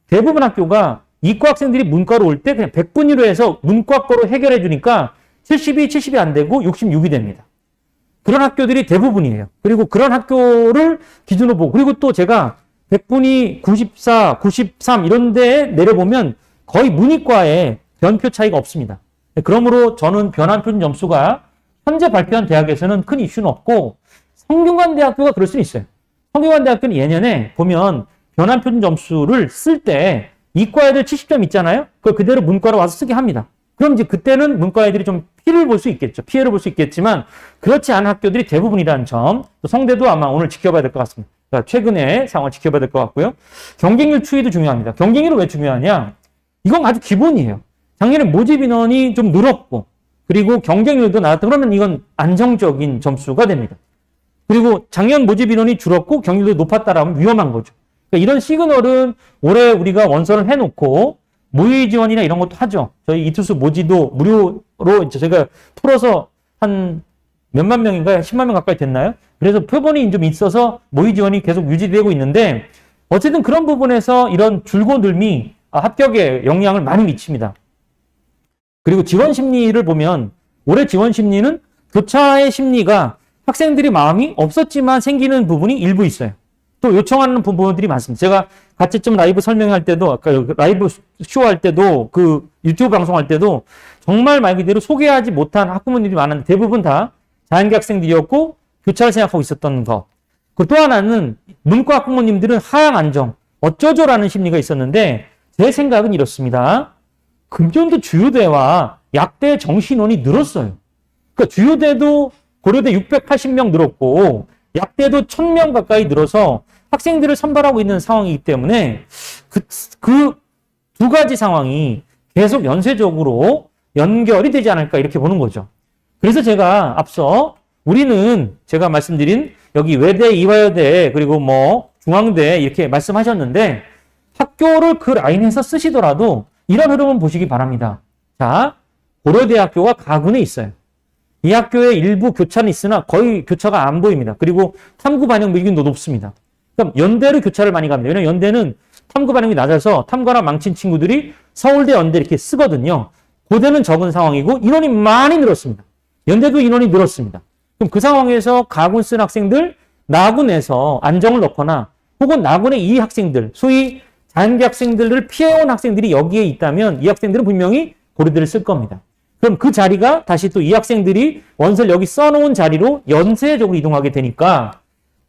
[SPEAKER 2] 대부분 학교가 이과 학생들이 문과로 올 때 그냥 100분위로 해서 문과 거로 해결해 주니까 70이 안 되고 66이 됩니다. 그런 학교들이 대부분이에요. 그리고 그런 학교를 기준으로 보고 그리고 또 제가 100분이 94, 93 이런 데에 내려보면 거의 문이과에 변표 차이가 없습니다. 그러므로 저는 변환 표준 점수가 현재 발표한 대학에서는 큰 이슈는 없고 성균관대학교가 그럴 수는 있어요. 성균관대학교는 예년에 보면 변환 표준 점수를 쓸 때 이과 애들 70점 있잖아요. 그걸 그대로 문과로 와서 쓰게 합니다. 그럼 이제 그때는 문과 애들이 좀 피해를 볼 수 있겠지만 그렇지 않은 학교들이 대부분이라는 점. 또 성대도 아마 오늘 지켜봐야 될 것 같습니다. 그러니까 최근의 상황을 지켜봐야 될 것 같고요. 경쟁률 추이도 중요합니다. 경쟁률은 왜 중요하냐? 이건 아주 기본이에요. 작년에 모집 인원이 좀 늘었고 그리고 경쟁률도 나왔다. 그러면 이건 안정적인 점수가 됩니다. 그리고 작년 모집 인원이 줄었고 경쟁률도 높았다라면 위험한 거죠. 그러니까 이런 시그널은 올해 우리가 원서를 해놓고 모의 지원이나 이런 것도 하죠. 저희 이투스 모지도 무료로 이제 제가 풀어서 한 몇만 명인가요? 10만 명 가까이 됐나요? 그래서 표본이 좀 있어서 모의 지원이 계속 유지되고 있는데 어쨌든 그런 부분에서 이런 줄고늘미 합격에 영향을 많이 미칩니다. 그리고 지원 심리를 보면 올해 지원 심리는 교차의 심리가 학생들이 마음이 없었지만 생기는 부분이 일부 있어요. 또 요청하는 부분들이 많습니다. 제가 가채점 라이브 설명할 때도 아까 라이브 쇼할 때도 그 유튜브 방송할 때도 정말 말 그대로 소개하지 못한 학부모님들이 많았는데 대부분 다 자연계 학생들이었고 교차를 생각하고 있었던 것. 그 또 하나는 문과 학부모님들은 하향 안정 어쩌죠라는 심리가 있었는데 제 생각은 이렇습니다. 금년도 주요대와 약대 정시인원이 늘었어요. 그러니까 주요대도 고려대 680명 늘었고 약대도 1000명 가까이 늘어서 학생들을 선발하고 있는 상황이기 때문에 그 두 가지 상황이 계속 연쇄적으로 연결이 되지 않을까 이렇게 보는 거죠. 그래서 제가 앞서 우리는 제가 말씀드린 여기 외대, 이화여대 그리고 뭐 중앙대 이렇게 말씀하셨는데 학교를 그 라인에서 쓰시더라도 이런 흐름은 보시기 바랍니다. 자, 고려대학교가 가군에 있어요. 이 학교에 일부 교차는 있으나 거의 교차가 안 보입니다. 그리고 탐구 반영 밀도도 높습니다. 그럼 연대로 교차를 많이 갑니다. 왜냐하면 연대는 탐구 반영이 낮아서 탐구하나 망친 친구들이 서울대, 연대 이렇게 쓰거든요. 고대는 적은 상황이고 인원이 많이 늘었습니다. 연대도 인원이 늘었습니다. 그럼 그 상황에서 가군 쓴 학생들, 나군에서 안정을 넣거나 혹은 나군의 이 학생들, 소위 자연계 학생들을 피해온 학생들이 여기에 있다면 이 학생들은 분명히 고려대를 쓸 겁니다. 그럼 그 자리가 다시 또 이 학생들이 원서를 여기 써놓은 자리로 연쇄적으로 이동하게 되니까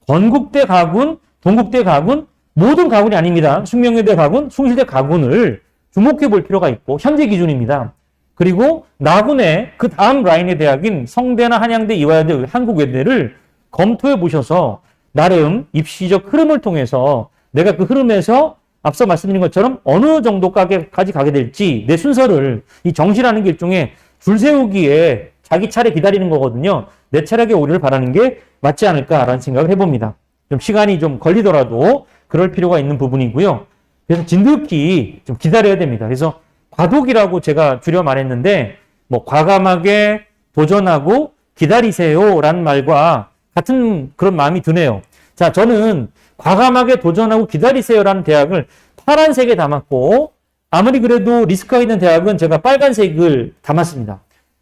[SPEAKER 2] 건국대 가군, 동국대 가군, 모든 가군이 아닙니다. 숙명여대 가군, 숭실대 가군을 주목해 볼 필요가 있고 현재 기준입니다. 그리고 나군의 그 다음 라인의 대학인 성대나 한양대, 이화여대, 한국외대를 검토해 보셔서 나름 입시적 흐름을 통해서 내가 그 흐름에서 앞서 말씀드린 것처럼 어느 정도까지 가게 될지 내 순서를 이 정시라는 게 일종의 줄 세우기에 자기 차례 기다리는 거거든요. 내 차례에 오기를 바라는 게 맞지 않을까라는 생각을 해봅니다. 좀 시간이 좀 걸리더라도 그럴 필요가 있는 부분이고요. 그래서 진득히 좀 기다려야 됩니다. 그래서 과도기라고 제가 줄여 말했는데 뭐 과감하게 도전하고 기다리세요라는 말과 같은 그런 마음이 드네요. 자, 저는 과감하게 도전하고 기다리세요라는 대학을 파란색에 담았고, 아무리 그래도 리스크가 있는 대학은 제가 빨간색을 담았습니다.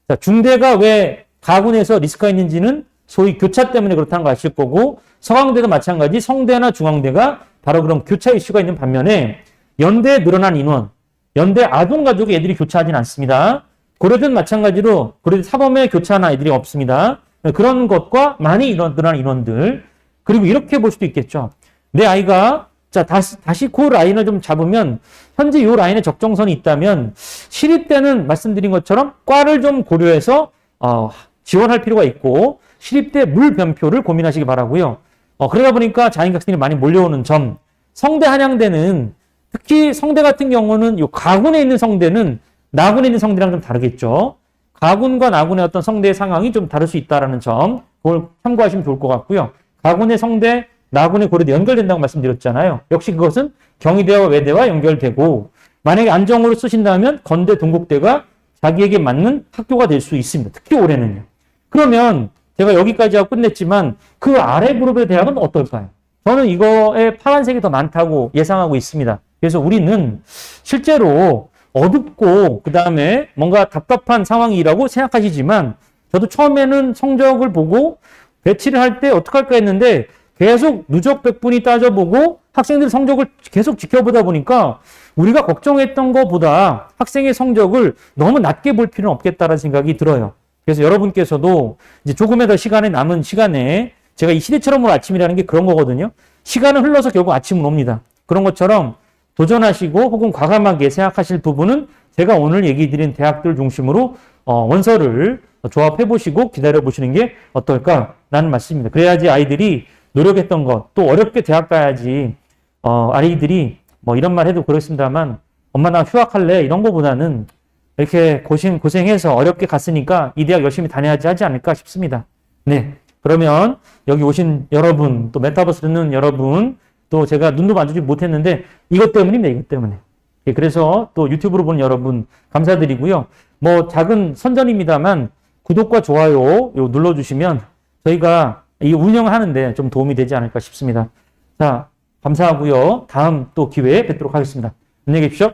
[SPEAKER 2] 자, 중대가 왜 가군에서 리스크가 있는지는 소위 교차 때문에 그렇다는 거 아실 거고, 서강대도 마찬가지 성대나 중앙대가 바로 그런 교차 이슈가 있는 반면에 연대에 늘어난 인원, 연대 아동가족의 애들이 교차하진 않습니다. 고려대는 마찬가지로 고려대 사범에 교차하는 아이들이 없습니다. 그런 것과 많이 늘어난 인원들. 그리고 이렇게 볼 수도 있겠죠. 내 아이가 자 다시 그 라인을 좀 잡으면 현재 이 라인에 적정선이 있다면 시립대는 말씀드린 것처럼 과를 좀 고려해서 지원할 필요가 있고 시립대 물변표를 고민하시기 바라고요. 그러다 보니까 자인학생이 많이 몰려오는 점. 성대 한양대는 특히 성대 같은 경우는 요 가군에 있는 성대는 나군에 있는 성대랑 좀 다르겠죠. 가군과 나군의 어떤 성대의 상황이 좀 다를 수 있다는 점, 그걸 참고하시면 좋을 것 같고요. 가군의 성대, 나군의 고려대 연결된다고 말씀드렸잖아요. 역시 그것은 경희대와 외대와 연결되고, 만약에 안정으로 쓰신다면 건대, 동국대가 자기에게 맞는 학교가 될 수 있습니다. 특히 올해는요. 그러면 제가 여기까지 하고 끝냈지만 그 아래 그룹의 대학은 어떨까요? 저는 이거에 파란색이 더 많다고 예상하고 있습니다. 그래서 우리는 실제로 어둡고 그다음에 뭔가 답답한 상황이라고 생각하시지만 저도 처음에는 성적을 보고 배치를 할 때 어떡할까 했는데 계속 누적 백분위 따져보고 학생들 성적을 계속 지켜보다 보니까 우리가 걱정했던 것보다 학생의 성적을 너무 낮게 볼 필요는 없겠다는 생각이 들어요. 그래서 여러분께서도 이제 조금의 더 시간에 남은 시간에 제가 이 시대처럼 올 아침이라는 게 그런 거거든요. 시간은 흘러서 결국 아침은 옵니다. 그런 것처럼 도전하시고 혹은 과감하게 생각하실 부분은 제가 오늘 얘기 드린 대학들 중심으로 원서를 조합해 보시고 기다려 보시는 게 어떨까라는 말씀입니다. 그래야지 아이들이 노력했던 것, 또 어렵게 대학 가야지 아이들이 뭐 이런 말 해도 그렇습니다만 엄마 나 휴학할래 이런 거보다는 이렇게 고생해서 어렵게 갔으니까 이 대학 열심히 다녀야지 하지 않을까 싶습니다. 네. 그러면 여기 오신 여러분, 또 메타버스 듣는 여러분, 또 제가 눈도 마주치지 못했는데 이것 때문입니다. 이것 때문에. 예, 그래서 또 유튜브로 보는 여러분 감사드리고요. 뭐 작은 선전입니다만 구독과 좋아요 눌러주시면 저희가 이 운영하는데 좀 도움이 되지 않을까 싶습니다. 자, 감사하고요. 다음 또 기회에 뵙도록 하겠습니다. 안녕히 계십시오.